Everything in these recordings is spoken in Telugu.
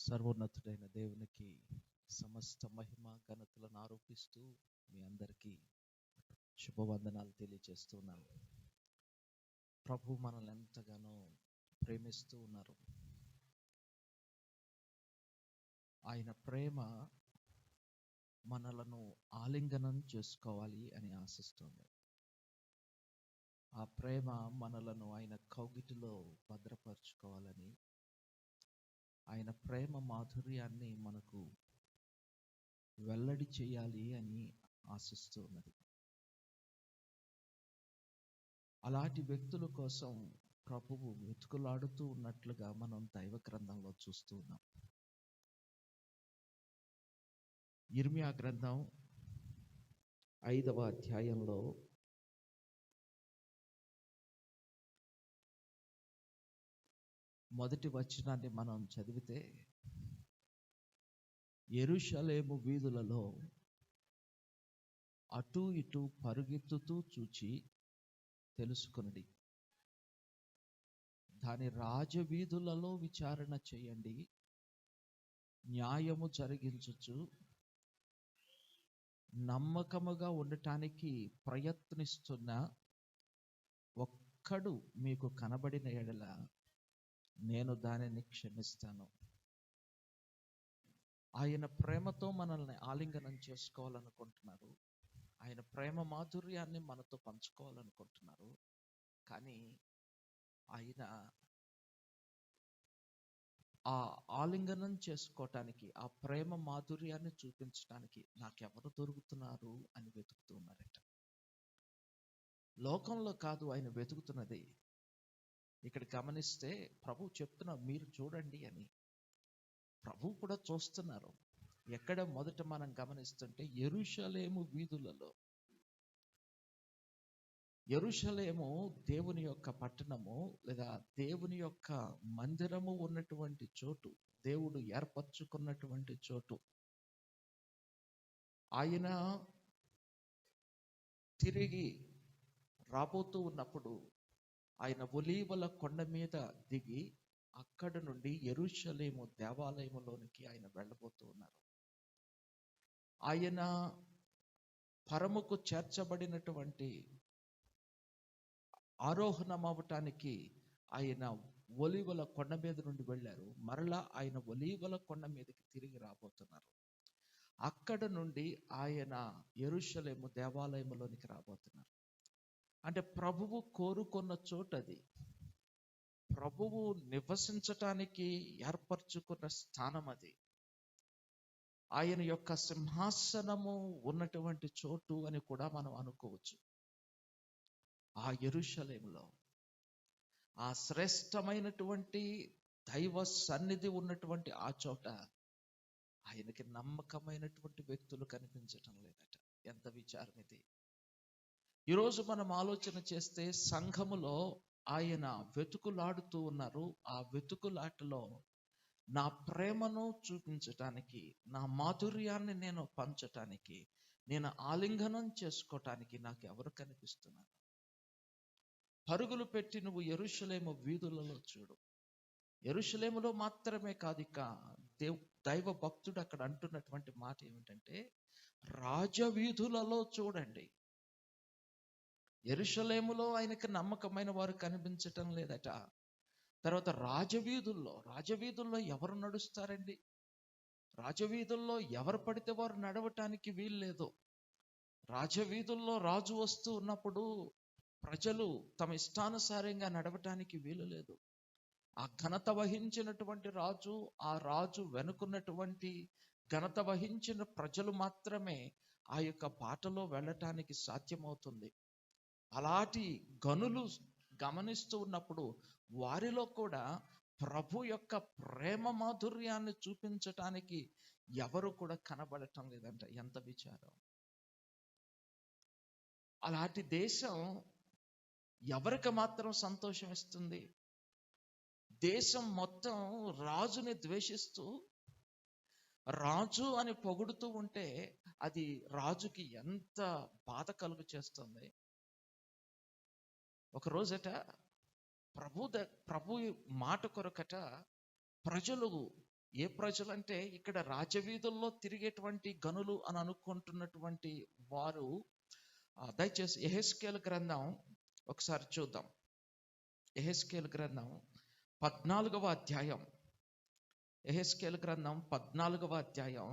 సర్వోన్నతుడైన దేవునికి సమస్త మహిమ ఘనతలను ఆరోపిస్తూ మీ అందరికీ శుభవందనాలు తెలియజేస్తున్నాను. ప్రభు మనల్ని ఎంతగానో ప్రేమిస్తూ ఉన్నారు. ఆయన ప్రేమ మనలను ఆలింగనం చేసుకోవాలి అని ఆశిస్తుంది. ఆ ప్రేమ మనలను ఆయన కౌగిటిలో భద్రపరచుకోవాలని, ఆయన ప్రేమ మాధుర్యాన్ని మనకు వెల్లడి చేయాలి అని ఆశిస్తూ ఉన్నది. అలాంటి వ్యక్తుల కోసం ప్రభువు వెతుకులాడుతూ ఉన్నట్లుగా మనం దైవ గ్రంథంలో చూస్తూ ఉన్నాం. యిర్మీయా గ్రంథం 5వ అధ్యాయంలో మొదటి వచనాన్ని మనం చదివితే, యెరూషలేము వీధులలో అటు ఇటు పరుగెత్తుతూ చూచి తెలుసుకొనుడి, దాని రాజవీధులలో విచారణ చేయండి, న్యాయము జరిగించుచు నమ్మకముగా ఉండటానికి ప్రయత్నిస్తున్న ఒక్కడు మీకు కనబడిన ఎడల నేను దానిని క్షమిస్తాను. ఆయన ప్రేమతో మనల్ని ఆలింగనం చేసుకోవాలనుకుంటున్నారు. ఆయన ప్రేమ మాధుర్యాన్ని మనతో పంచుకోవాలనుకుంటున్నారు. కానీ ఆయన ఆ ఆలింగనం చేసుకోవటానికి, ఆ ప్రేమ మాధుర్యాన్ని చూపించడానికి నాకెవరు దొరుకుతున్నారు అని వెతుకుతూ ఉన్నారట. లోకంలో కాదు ఆయన వెతుకుతున్నది. ఇక్కడ గమనిస్తే ప్రభు చెప్తున్నారు, మీరు చూడండి అని. ప్రభు కూడా చూస్తున్నారు. ఎక్కడ మొదట మనం గమనిస్తుంటే యెరూషలేము వీధులలో. యెరూషలేము దేవుని యొక్క పట్టణము, లేదా దేవుని యొక్క మందిరము ఉన్నటువంటి చోటు, దేవుడు ఏర్పరచుకున్నటువంటి చోటు. ఆయన తిరిగి రాబోతూ ఉన్నప్పుడు ఆయన ఒలీవల కొండ మీద దిగి అక్కడ నుండి యెరూషలేము దేవాలయములోనికి ఆయన వెళ్ళబోతూ ఉన్నారు. ఆయన పరముకు చేర్చబడినటువంటి ఆరోహణం అవ్వటానికి ఆయన ఒలీవల కొండ మీద నుండి వెళ్ళారు. మరలా ఆయన ఒలీవల కొండ మీదకి తిరిగి రాబోతున్నారు. అక్కడ నుండి ఆయన యెరూషలేము దేవాలయంలోనికి రాబోతున్నారు. అంటే ప్రభువు కోరుకున్న చోటది, ప్రభువు నివసించటానికి ఏర్పరచుకున్న స్థానం అది, ఆయన యొక్క సింహాసనము ఉన్నటువంటి చోటు అని కూడా మనం అనుకోవచ్చు. ఆ యెరూషలేములో, ఆ శ్రేష్టమైనటువంటి దైవ సన్నిధి ఉన్నటువంటి ఆ చోట ఆయనకి నమ్మకమైనటువంటి వ్యక్తులు కనిపించటం లేదట. ఎంత విచారం ఇది! ఈరోజు మనం ఆలోచన చేస్తే సంఘములో ఆయన వెతుకులాడుతూ ఉన్నారు. ఆ వెతుకులాటలో నా ప్రేమను చూపించటానికి, నా మాధుర్యాన్ని నేను పంచటానికి, నేను ఆలింగనం చేసుకోవటానికి నాకు ఎవరు కనిపిస్తున్నారు? పరుగులు పెట్టి నువ్వు యెరూషలేము వీధులలో చూడు. యెరూషలేములో మాత్రమే కాదు, ఇక దైవ భక్తుడు అక్కడ అంటున్నటువంటి మాట ఏమిటంటే, రాజవీధులలో చూడండి. యెరూషలేములో ఆయనకి నమ్మకమైన వారు కనిపించటం లేదట. తర్వాత రాజవీధుల్లో ఎవరు నడుస్తారండి? రాజవీధుల్లో ఎవరు పడితే వారు నడవటానికి వీలు లేదు. రాజవీధుల్లో రాజు వస్తూ ఉన్నప్పుడు ప్రజలు తమ ఇష్టానుసారంగా నడవటానికి వీలు లేదు. ఆ ఘనత వహించినటువంటి రాజు, ఆ రాజు వెనుకున్నటువంటి ఘనత వహించిన ప్రజలు మాత్రమే ఆ యొక్క బాటలో వెళ్ళటానికి సాధ్యమవుతుంది. అలాంటి గనులు గమనిస్తూ ఉన్నప్పుడు వారిలో కూడా ప్రభు యొక్క ప్రేమ మాధుర్యాన్ని చూపించటానికి ఎవరు కూడా కనబడటం లేదంట. ఎంత విచారం! అలాంటి దేశం ఎవరికి మాత్రం సంతోషం ఇస్తుంది? దేశం మొత్తం రాజుని ద్వేషిస్తూ, రాజు అని పొగుడుతూ ఉంటే అది రాజుకి ఎంత బాధ కలుగు చేస్తుంది. ఒక రోజట ప్రభు మాట కొరకట ప్రజలు ఏ ప్రజలంటే ఇక్కడ రాజవీధుల్లో తిరిగేటువంటి గనులు అని అనుకుంటున్నటువంటి వారు. దయచేసి యెహెజ్కేలు గ్రంథం ఒకసారి చూద్దాం. యెహెజ్కేలు గ్రంథం 14వ అధ్యాయం. యెహెజ్కేలు గ్రంథం 14వ అధ్యాయం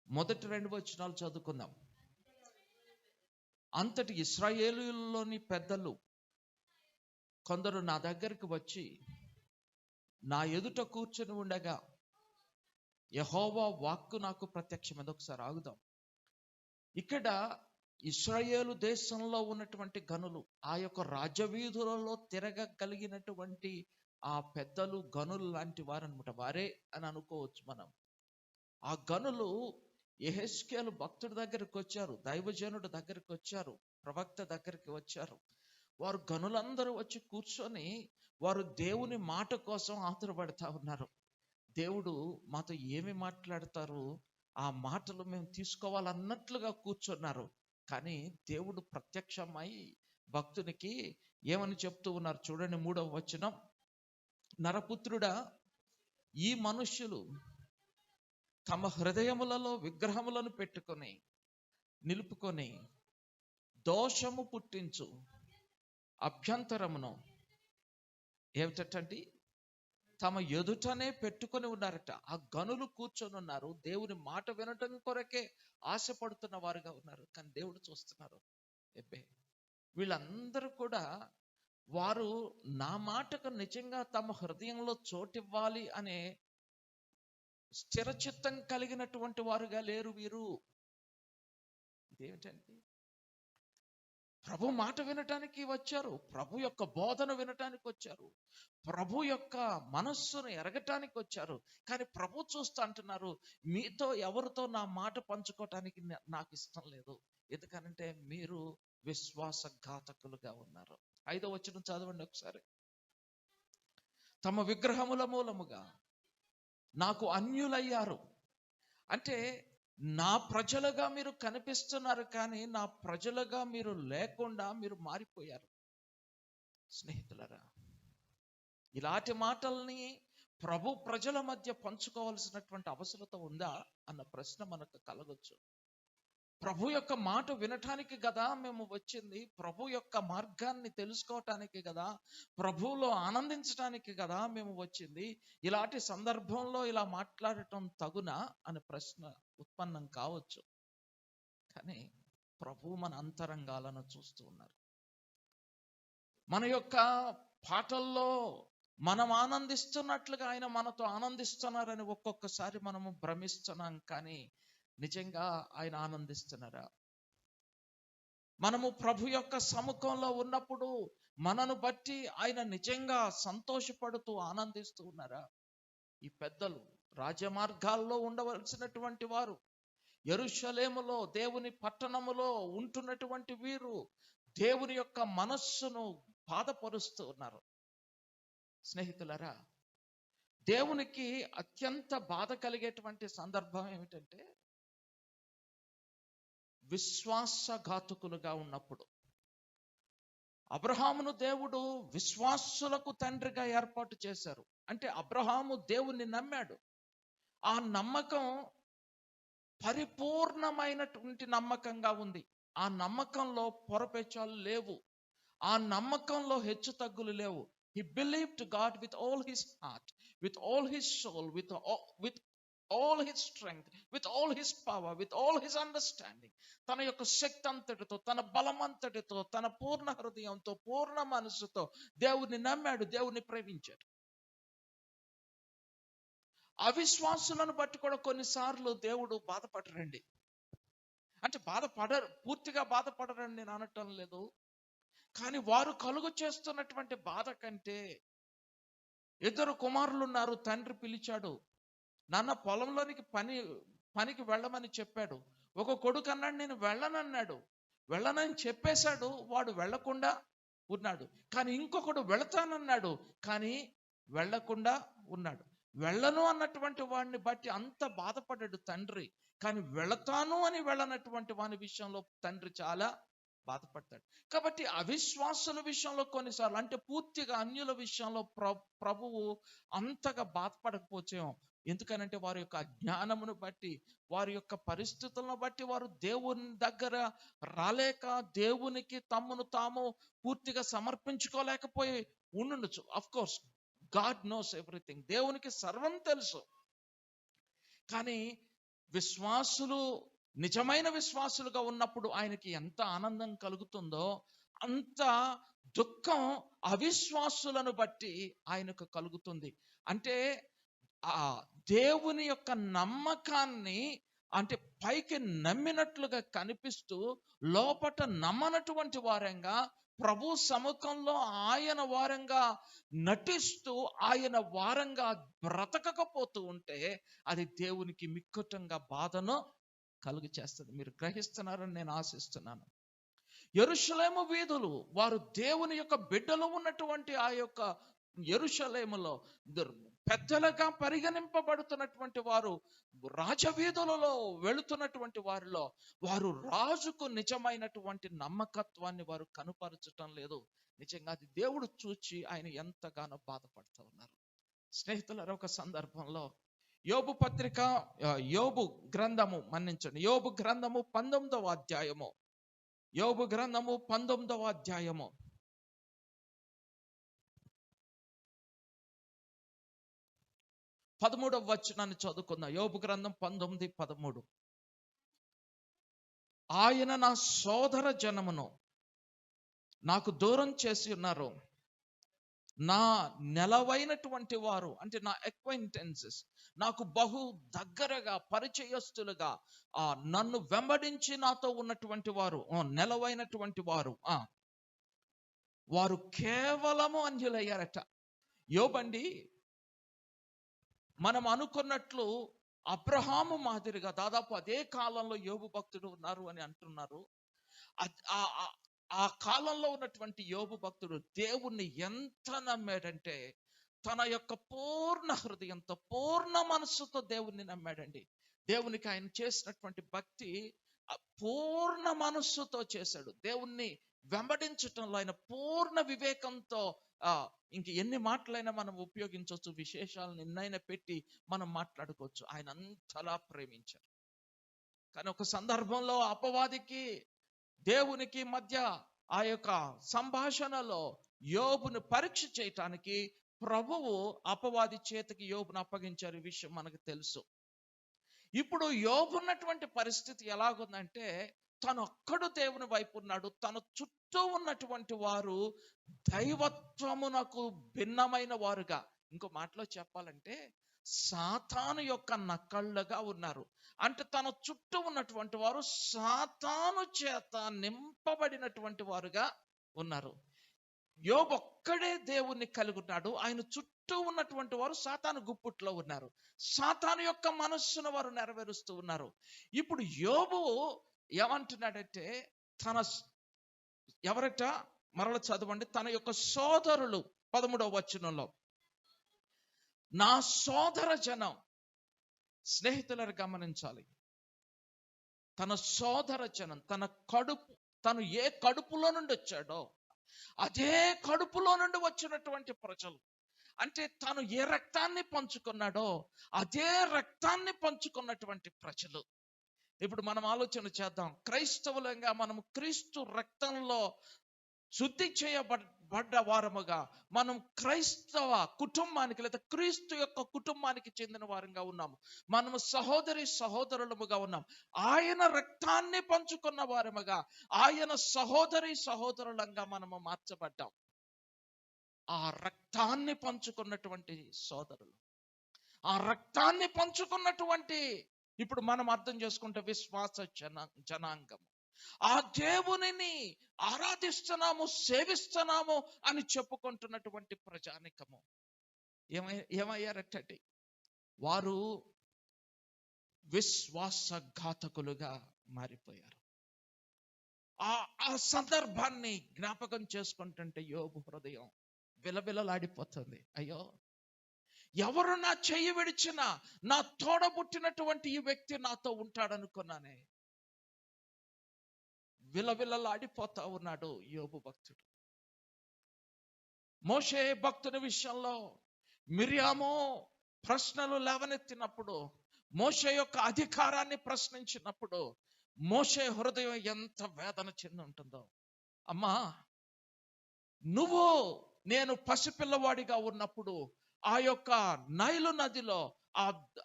మొదటి 2 వచనాలు చదువుకుందాం. అంతటి ఇశ్రాయేలులోని పెద్దలు కొందరు నా దగ్గరికి వచ్చి నా ఎదుట కూర్చొని ఉండగా యెహోవా వాక్కు నాకు ప్రత్యక్షమైంది. ఒకసారి ఆగుదాం. ఇక్కడ ఇశ్రాయేలు దేశంలో ఉన్నటువంటి గనులు, ఆ యొక్క రాజవీధులలో తిరగగలిగినటువంటి ఆ పెద్దలు గనులు లాంటి వారు అనమాట. వారే అని అనుకోవచ్చు మనం. ఆ గనులు యెహెజ్కేలు భక్తుడి దగ్గరికి వచ్చారు, దైవజనుడి దగ్గరికి వచ్చారు, ప్రవక్త దగ్గరికి వచ్చారు. వారు గనులందరూ వచ్చి కూర్చొని వారు దేవుని మాట కోసం ఆతురపడతా ఉన్నారు. దేవుడు మాతో ఏమి మాట్లాడతారు, ఆ మాటలు మేము తీసుకోవాలన్నట్లుగా కూర్చున్నారు. కానీ దేవుడు ప్రత్యక్షమై భక్తునికి ఏమని చెప్తూ ఉన్నారు చూడండి. 3వ వచనం, నరపుత్రుడా, ఈ మనుష్యులు తమ హృదయములలో విగ్రహములను పెట్టుకొని నిలుపుకొని దోషము పుట్టించు అభ్యంతరమును ఏమిటంటే తమ ఎదుటనే పెట్టుకొని ఉన్నారట. ఆ గనులు కూర్చొని ఉన్నారు, దేవుని మాట వినటం కొరకే ఆశపడుతున్న వారుగా ఉన్నారు. కానీ దేవుడు చూస్తున్నారు, వీళ్ళందరూ కూడా వారు నా మాటకు నిజంగా తమ హృదయంలో చోటివ్వాలి అనే స్థిరచిత్తం కలిగినటువంటి వారుగా లేరు వీరు. ఇదేమిటండి? ప్రభు మాట వినటానికి వచ్చారు, ప్రభు యొక్క బోధన వినటానికి వచ్చారు, ప్రభు యొక్క మనస్సును ఎరగటానికి వచ్చారు. కానీ ప్రభు చూస్తూ అంటున్నారు, మీతో ఎవరితో నా మాట పంచుకోవటానికి నాకు ఇష్టం లేదు. ఎందుకనంటే మీరు విశ్వాసఘాతకులుగా ఉన్నారు. 5వ వచనం చదవండి ఒకసారి. తమ విగ్రహముల మూలముగా నాకు అన్యులయ్యారు. అంటే నా ప్రజలుగా మీరు కనిపిస్తున్నారు, కానీ నా ప్రజలుగా మీరు లేకుండా మీరు మారిపోయారు. స్నేహితులారా, ఇలాంటి మాటల్ని ప్రభు ప్రజల మధ్య పంచుకోవాల్సినటువంటి అవసరత ఉందా అన్న ప్రశ్న మనకు కలగొచ్చు. ప్రభు యొక్క మాట వినటానికి కదా మేము వచ్చింది, ప్రభు యొక్క మార్గాన్ని తెలుసుకోవటానికి కదా, ప్రభువులో ఆనందించటానికి కదా మేము వచ్చింది. ఇలాంటి సందర్భంలో ఇలా మాట్లాడటం తగునా అనే ప్రశ్న ఉత్పన్నం కావచ్చు. కానీ ప్రభు మన అంతరంగాలను చూస్తూ ఉన్నారు. మన యొక్క పాటల్లో మనం ఆనందిస్తున్నట్లుగా ఆయన మనతో ఆనందిస్తున్నారని ఒక్కొక్కసారి మనము భ్రమిస్తున్నాం. కానీ నిజంగా ఆయన ఆనందిస్తున్నారా? మనము ప్రభు యొక్క సముఖంలో ఉన్నప్పుడు మనను బట్టి ఆయన నిజంగా సంతోషపడుతూ ఆనందిస్తూ ఉన్నారా? ఈ పెద్దలు రాజమార్గాల్లో ఉండవలసినటువంటి వారు, యెరూషలేములో దేవుని పట్టణములో ఉంటున్నటువంటి వీరు దేవుని యొక్క మనస్సును బాధపరుస్తూ ఉన్నారు. స్నేహితులారా, దేవునికి అత్యంత బాధ కలిగేటువంటి సందర్భం ఏమిటంటే విశ్వాసఘాతకులుగా ఉన్నప్పుడు. అబ్రహామును దేవుడు విశ్వాసులకు తండ్రిగా ఏర్పాటు చేశారు. అంటే అబ్రహాము దేవుణ్ణి నమ్మాడు. ఆ నమ్మకం పరిపూర్ణమైనటువంటి నమ్మకంగా ఉంది. ఆ నమ్మకంలో పొరపెచ్చాలు లేవు, ఆ నమ్మకంలో హెచ్చు తగ్గులు లేవు. He believed God with all his heart, with all his soul, with all his strength, with all his power, with all his understanding. తన యొక్క శక్తి అంతటితో, తన బలం అంతటితో, తన పూర్ణ హృదయంతో, పూర్ణ మనసుతో దేవుని నమ్మాడు, దేవుని ప్రేమించాడు. అవిశ్వాసులను బట్టి కూడా కొన్నిసార్లు దేవుడు బాధపడరండి. అంటే పూర్తిగా బాధపడరని నేను అనటం లేదు. కానీ వారు కలుగు చేస్తున్నటువంటి బాధ కంటే, 2 కుమారులు ఉన్నారు, తండ్రి పిలిచాడు, నాన్న పొలంలోనికి పనికి వెళ్ళమని చెప్పాడు. ఒక కొడుకు అన్నాడు నేను వెళ్ళనన్నాడు, వెళ్ళనని చెప్పేశాడు, వాడు వెళ్ళకుండా ఉన్నాడు. కానీ ఇంకొకడు వెళతానన్నాడు, కానీ వెళ్ళకుండా ఉన్నాడు. వెళ్ళను అన్నటువంటి వాడిని బట్టి అంత బాధపడ్డాడు తండ్రి. కానీ వెళతాను అని వెళ్ళనటువంటి వాని విషయంలో తండ్రి చాలా బాధపడతాడు. కాబట్టి అవిశ్వాసుల విషయంలో కొన్నిసార్లు, అంటే పూర్తిగా అన్యుల విషయంలో ప్రభువు అంతగా బాధపడకపోవచ్చేమో. ఎందుకనంటే వారి యొక్క అజ్ఞానమును బట్టి, వారి యొక్క పరిస్థితులను బట్టి వారు దేవుని దగ్గర రాలేక, దేవునికి తమను తాము పూర్తిగా సమర్పించుకోలేకపోయి ఉండుండొచ్చు. Of course God knows everything, దేవునికి సర్వం తెలుసు. కానీ విశ్వాసులు నిజమైన విశ్వాసులుగా ఉన్నప్పుడు ఆయనకి ఎంత ఆనందం కలుగుతుందో అంత దుఃఖం అవిశ్వాసులను బట్టి ఆయనకు కలుగుతుంది. అంటే ఆ దేవుని యొక్క నమ్మకాన్ని, అంటే పైకి నమ్మినట్లుగా కనిపిస్తూ లోపట నమ్మనటువంటి వారంగా, ప్రభు సముఖంలో ఆయన వారంగా నటిస్తూ ఆయన వారంగా బ్రతకకపోతూ ఉంటే అది దేవునికి మిక్కుటంగా బాధను కలుగు చేస్తుంది. మీరు గ్రహిస్తున్నారని నేను ఆశిస్తున్నాను. యెరూషలేము వీధులు, వారు దేవుని యొక్క బిడ్డలు ఉన్నటువంటి ఆ యొక్క యెరూషలేములో పెద్దలుగా పరిగణింపబడుతున్నటువంటి వారు, రాజవీధులలో వెళుతున్నటువంటి వారిలో వారు రాజుకు నిజమైనటువంటి నమ్మకత్వాన్ని వారు కనుపరచటం లేదు. నిజంగా అది దేవుడు చూచి ఆయన ఎంతగానో బాధపడుతూ ఉన్నారు. స్నేహితులారా, ఒక సందర్భంలో యోబు పత్రిక, యోబు గ్రంథము 19వ అధ్యాయము, యోబు గ్రంథము 19వ అధ్యాయము 13వ వచనాన్ని చదువుకుందాం. యోబు గ్రంథం 19:13. ఆయన నా సోదర జనమును నాకు దూరం చేసి ఉన్నారు, నా నెలవైనటువంటి వారు, అంటే నా అక్వైంటెన్సెస్, నాకు బహు దగ్గరగా పరిచయస్తులుగా నన్ను వెంబడించి నాతో ఉన్నటువంటి వారు, నెలవైనటువంటి వారు, వారు కేవలము అన్యులయ్యారట. యోబండి, మనం అనుకున్నట్లు అబ్రహాము మాదిరిగా దాదాపు అదే కాలంలో యోబు భక్తుడు ఉన్నారు అని అంటున్నారు. ఆ కాలంలో ఉన్నటువంటి యోబు భక్తుడు దేవుణ్ణి ఎంత నమ్మాడంటే తన యొక్క పూర్ణ హృదయంతో, పూర్ణ మనస్సుతో దేవుణ్ణి నమ్మాడండి. దేవునికి ఆయన చేసినటువంటి భక్తి పూర్ణ మనస్సుతో చేశాడు. దేవుణ్ణి వెంబడించటంలో ఆయన పూర్ణ వివేకంతో, ఇంక ఎన్ని మాటలైనా మనం ఉపయోగించవచ్చు, విశేషాలను ఎన్నైనా పెట్టి మనం మాట్లాడుకోవచ్చు. ఆయన అంతలా ప్రేమించారు. కానీ ఒక సందర్భంలో అపవాదికి దేవునికి మధ్య ఆ యొక్క సంభాషణలో యోబును పరీక్ష చేయటానికి ప్రభువు అపవాది చేతికి యోబును అప్పగించారు. ఈ విషయం మనకు తెలుసు. ఇప్పుడు యోబు ఉన్నటువంటి పరిస్థితి ఎలాగుందంటే, తను ఒక్కడు దేవుని వైపు ఉన్నాడు, తన చుట్టూ ఉన్నటువంటి వారు దైవత్వమునకు భిన్నమైన వారుగా, ఇంకో మాటలో చెప్పాలంటే సాతాను యొక్క నకళ్ళుగా ఉన్నారు. అంటే తన చుట్టూ ఉన్నటువంటి వారు సాతాను చేత నింపబడినటువంటి వారుగా ఉన్నారు. యోబు ఒక్కడే దేవుణ్ణి కలిగి ఉన్నాడు, ఆయన చుట్టూ ఉన్నటువంటి వారు సాతాను గుప్పుట్లో ఉన్నారు. సాతాను యొక్క మనస్సును వారు నెరవేరుస్తూ ఉన్నారు. ఇప్పుడు యోబు ఏమంటున్నాడంటే, ఎవరట, మరల చదవండి, తన యొక్క సోదరులు 13వ వచనంలో, నా సోదర జనం. స్నేహితులను గమనించాలి, తన సోదర జనం, తను ఏ కడుపులో నుండి వచ్చాడో అదే కడుపులో నుండి వచ్చినటువంటి ప్రజలు, అంటే తను ఏ రక్తాన్ని పంచుకున్నాడో అదే రక్తాన్ని పంచుకున్నటువంటి ప్రజలు. ఇప్పుడు మనం ఆలోచన చేద్దాం. క్రైస్తవులంగా మనము క్రీస్తు రక్తంలో శుద్ధి చేయబడ్డ వారముగా, మనం క్రైస్తవ కుటుంబానికి లేదా క్రీస్తు యొక్క కుటుంబానికి చెందిన వారంగా ఉన్నాము. మనము సహోదరులముగా ఉన్నాం. ఆయన రక్తాన్ని పంచుకున్న వారముగా, ఆయన సహోదరులంగా మనము మార్చబడ్డాం. ఆ రక్తాన్ని పంచుకున్నటువంటి సోదరులు, ఆ రక్తాన్ని పంచుకున్నటువంటి, ఇప్పుడు మనం అర్థం చేసుకుంటే విశ్వాస జనాంగం, ఆ దేవునిని ఆరాధిస్తున్నాము, సేవిస్తున్నాము అని చెప్పుకుంటున్నటువంటి ప్రజానికము ఏమయ్యారటండి? వారు విశ్వాసఘాతకులుగా మారిపోయారు. ఆ సందర్భాన్ని జ్ఞాపకం చేసుకుంటుంటే యోబు హృదయం విలవిలలాడిపోతుంది. అయ్యో, ఎవరు నా చెయ్యి విడిచినా నా తోడబుట్టినటువంటి ఈ వ్యక్తి నాతో ఉంటాడనుకున్నానే. విలవిలలాడిపోతా ఉన్నాడు యోబు భక్తుడు. మోషే భక్తుని విషయంలో మిరియాము ప్రశ్నలు లేవనెత్తినప్పుడు, మోషే యొక్క అధికారాన్ని ప్రశ్నించినప్పుడు మోషే హృదయం ఎంత వేదన చెంది ఉంటుందో. అమ్మా, నువ్వు నేను పసిపిల్లవాడిగా ఉన్నప్పుడు ఆ యొక్క నైలు నదిలో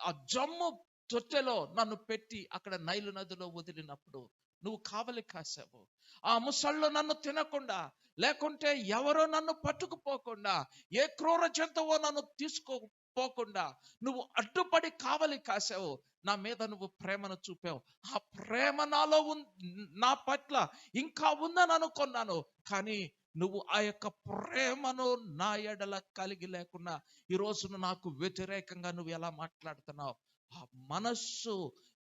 ఆ జమ్ము తొట్టెలో నన్ను పెట్టి అక్కడ నైలు నదిలో వదిలినప్పుడు నువ్వు కావలి కాసావు. ఆ ముసళ్ళు నన్ను తినకుండా, లేకుంటే ఎవరో నన్ను పట్టుకుపోకుండా, ఏ క్రూర జంతువో నన్ను తీసుకోపోకుండా నువ్వు అడ్డుపడి కావలి కాసావు. నా మీద నువ్వు ప్రేమను చూపావు. ఆ ప్రేమ నాలో నా పట్ల ఇంకా ఉందని అనుకున్నాను. కానీ నువ్వు ఆ యొక్క ప్రేమను నా ఎడల కలిగి లేకుండా ఈ రోజున నాకు వ్యతిరేకంగా నువ్వు ఎలా మాట్లాడుతున్నావు? ఆ మనస్సు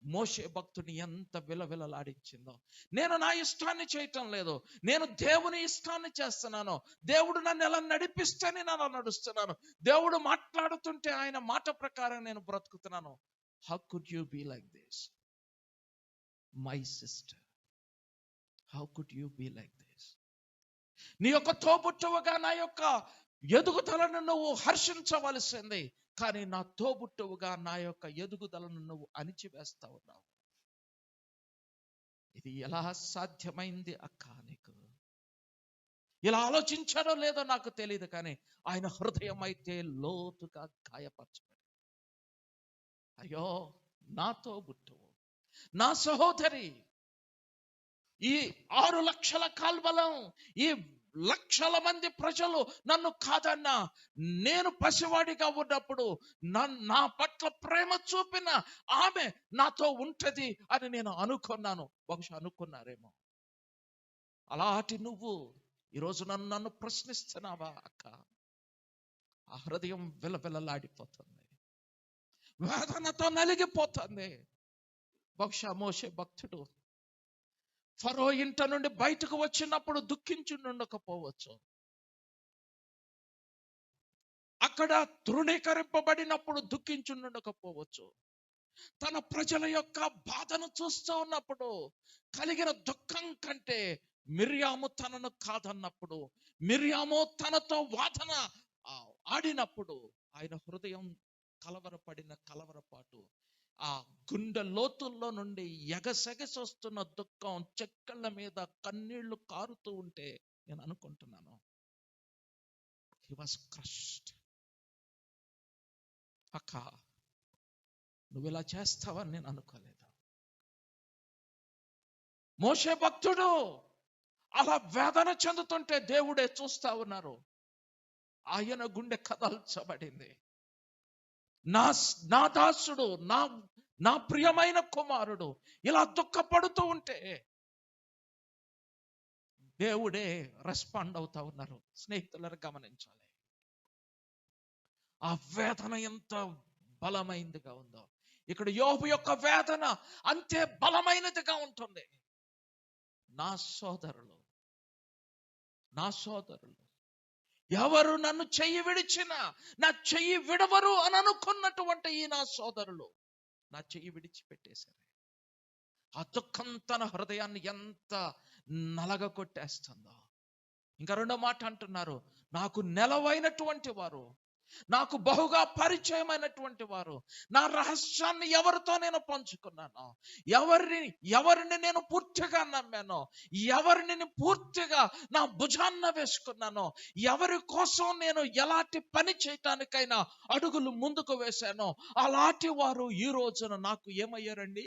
మోషే భక్తుని ఎంత విలవిలలాడించిందో. నేను నా ఇష్టాన్ని చేయటం లేదు, నేను దేవుని ఇష్టాన్ని చేస్తున్నాను. దేవుడు నన్ను ఎలా నడిపిస్తేనే నేను నడుస్తున్నాను. దేవుడు మాట్లాడుతుంటే ఆయన మాట ప్రకారం నేను బ్రతుకుతున్నాను. How could you be like this my sister? How could you be like this? నీ యొక్క తోబుట్టువుగా నా యొక్క ఎదుగుదలను నువ్వు హర్షించవలసింది, కానీ నా తోబుట్టువుగా నా యొక్క ఎదుగుదలను నువ్వు అణిచివేస్తా ఉన్నావు. ఇది ఎలా సాధ్యమైంది అక్క? నీకు ఇలా ఆలోచించాడో లేదో నాకు తెలియదు, కానీ ఆయన హృదయం అయితే లోతుగా గాయపరచబడి, అయ్యో నా తోబుట్టువు, నా సహోదరి, ఈ 6 లక్షల కాల్వలం, ఈ లక్షల మంది ప్రజలు నన్ను కాదన్నా, నేను పసివాడిగా ఉన్నప్పుడు నా పట్ల ప్రేమ చూపిన ఆమె నాతో ఉంటది అని నేను అనుకున్నాను. బహుశా అనుకున్నారేమో. అలాంటి నువ్వు ఈరోజు నన్ను ప్రశ్నిస్తున్నావా అక్క? ఆ హృదయం విలవిలలాడిపోతుంది, వేదనతో నలిగిపోతుంది. బహుశా మోషే భక్తుడు ఫరో ఇంట నుండి బయటకు వచ్చినప్పుడు దుఃఖించుండకపోవచ్చు, అక్కడ తృణీకరింపబడినప్పుడు దుఃఖించుండకపోవచ్చు, తన ప్రజల యొక్క బాధను చూస్తూ ఉన్నప్పుడు కలిగిన దుఃఖం కంటే మిర్యాము తనను కాదన్నప్పుడు, మిర్యాము తనతో వాదన ఆడినప్పుడు ఆయన హృదయం కలవరపడిన కలవరపాటు, ఆ గుండె లోతుల్లో నుండి ఎగసెగసొస్తున్న దుఃఖం చెక్కళ్ళ మీద కన్నీళ్లు కారుతూ ఉంటే నేను అనుకుంటున్నాను, హి వాస్ క్రష్డ్. అక్క, నువ్వు ఇలా చేస్తావని నేను అనుకోలేదు. మోషే భక్తుడు అలా వేదన చెందుతుంటే దేవుడే చూస్తా ఉన్నారు. ఆయన గుండె కదల్చబడింది. నా దాసుడు, నా ప్రియమైన కుమారుడు ఇలా దుఃఖపడుతూ ఉంటే దేవుడే రెస్పాండ్ అవుతా ఉన్నారు. స్నేహితులను గమనించాలి, ఆ వేదన ఎంత బలమైనదిగా ఉందో. ఇక్కడ యోబు యొక్క వేదన అంతే బలమైనదిగా ఉంటుంది. నా సోదరులు ఎవరు నన్ను చెయ్యి విడిచినా నా చెయ్యి విడవరు అని అనుకున్నటువంటి ఈ నా సోదరులు నా చెయ్యి విడిచిపెట్టేశారు. ఆ దుఃఖం తన హృదయాన్ని ఎంత నలగ కొట్టేస్తుందో. ఇంకా రెండో మాట అంటున్నారు, నాకు నెలవైనటువంటి వారు, నాకు బహుగా పరిచయమైనటువంటి వారు, నా రహస్యాన్ని ఎవరితో నేను పంచుకున్నాను, ఎవరిని నేను పూర్తిగా నమ్మానో, ఎవరిని పూర్తిగా నా భుజాన్న వేసుకున్నానో, ఎవరి కోసం నేను ఎలాంటి పని చేయటానికైనా అడుగులు ముందుకు వేశానో, అలాంటి వారు ఈ రోజున నాకు ఏమయ్యారండి?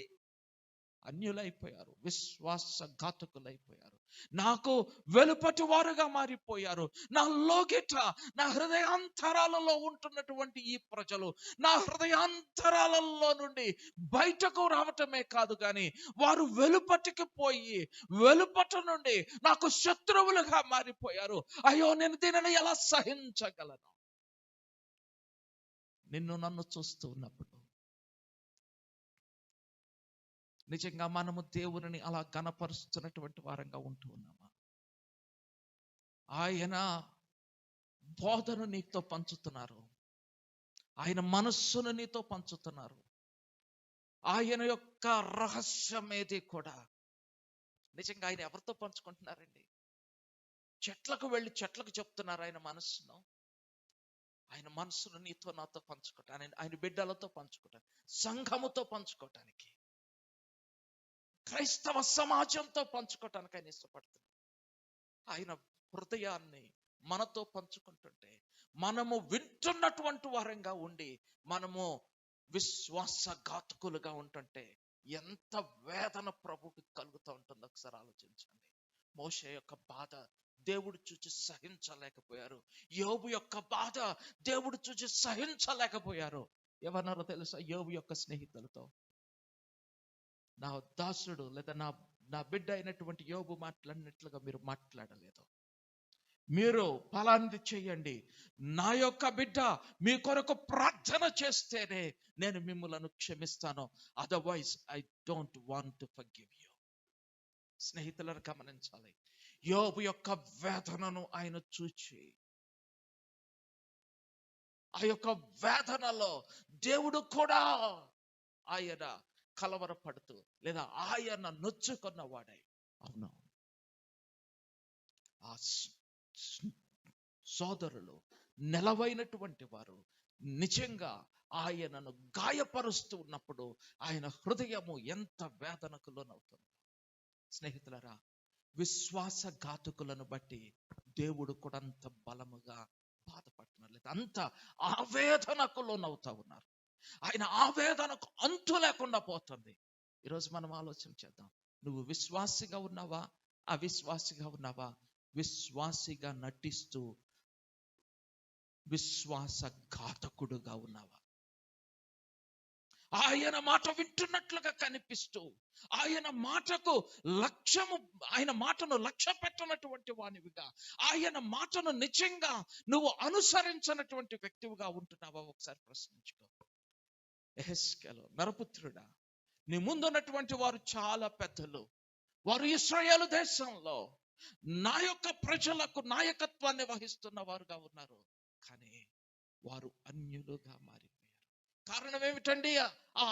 అన్యులైపోయారు, విశ్వాసఘాతకులైపోయారు, నాకు వెలుపటి వారుగా మారిపోయారు. నా లోగిట, నా హృదయాంతరాలలో ఉంటున్నటువంటి ఈ ప్రజలు నా హృదయాంతరాలలో నుండి బయటకు రావటమే కాదు, కానీ వారు వెలుపటికి పోయి వెలుపట నుండి నాకు శత్రువులుగా మారిపోయారు. అయ్యో, నేను దీనిని ఎలా సహించగలను? నన్ను చూస్తూ ఉన్నప్పుడు నిజంగా మనము దేవుని అలా ఘనపరుస్తున్నటువంటి వారంగా ఉంటూ ఉన్నామా? ఆయన బోధను నీతో పంచుతున్నారు, ఆయన మనస్సును నీతో పంచుతున్నారు. ఆయన యొక్క రహస్యం ఏది కూడా నిజంగా ఆయన ఎవరితో పంచుకుంటున్నారండి? చెట్లకు వెళ్ళి చెట్లకు చెప్తున్నారు ఆయన మనస్సును. ఆయన మనస్సును నీతో నాతో పంచుకోవటానికి, ఆయన బిడ్డలతో పంచుకోవటానికి, సంఘముతో పంచుకోవటానికి, క్రైస్తవ సమాజంతో పంచుకోవటానికి ఆయన ఇష్టపడుతున్నాడు. ఆయన హృదయాన్ని మనతో పంచుకుంటుంటే, మనము వింటున్నటువంటి వారంగా ఉండి మనము విశ్వాసఘాతకులుగా ఉంటుంటే ఎంత వేదన ప్రభువుకి కలుగుతూ ఉంటుందో ఒకసారి ఆలోచించండి. మోషే యొక్క బాధ దేవుడు చూచి సహించలేకపోయారు. యోబు యొక్క బాధ దేవుడు చూచి సహించలేకపోయారు. ఎవరన్నారో తెలుసా? యోబు యొక్క స్నేహితులతో, నా దాసుడు లేదా నా బిడ్డ అయినటువంటి యోబు మాట్లాడినట్లుగా మీరు మాట్లాడలేదు. మీరు ఫలాంది చేయండి, నా యొక్క బిడ్డ మీ కొరకు ప్రార్థన చేస్తేనే నేను మిమ్మల్ని క్షమిస్తాను, otherwise I don't want to forgive you. స్నేహితులను గమనించాలి. యోబు యొక్క వేదనను ఆయన చూచి, ఆ యొక్క వేదనలో దేవుడు కూడా ఆయన కలవరపడుతూ లేదా ఆయన నొచ్చుకున్నవాడై, అవును ఆ సోదరులు నెలవైనటువంటి వారు నిజంగా ఆయనను గాయపరుస్తూ ఉన్నప్పుడు ఆయన హృదయము ఎంత వేదనకు లోనవుతుంది. స్నేహితులరా, విశ్వాసఘాతకులను బట్టి దేవుడు కూడా అంత బలముగా బాధపడుతున్నారు, లేదా అంత ఆవేదనకు లోనవుతా ఉన్నారు. ఆయన ఆవేదనకు అంతు లేకుండా పోతుంది. ఈరోజు మనం ఆలోచన చేద్దాం. నువ్వు విశ్వాసిగా ఉన్నావా, అవిశ్వాసిగా ఉన్నావా? విశ్వాసిగా నటిస్తూ విశ్వాసఘాతకుడుగా ఉన్నావా? ఆయన మాట వింటున్నట్లుగా కనిపిస్తూ, ఆయన మాటను లక్ష్య పెట్టనటువంటి వానివిగా, ఆయన మాటను నిజంగా నువ్వు అనుసరించినటువంటి వ్యక్తివిగా ఉంటున్నావా? ఒకసారి ప్రశ్నించుకో. యెహెజ్కేలు, నరపుత్రుడా, నీ ముందున్నటువంటి వారు చాలా పెద్దలు. వారు ఇశ్రాయేలు దేశంలో నా యొక్క ప్రజలకు నాయకత్వాన్ని వహిస్తున్న వారుగా ఉన్నారు. కానీ వారు అన్యులుగా మారిపోయారు. కారణం ఏమిటండి? ఆ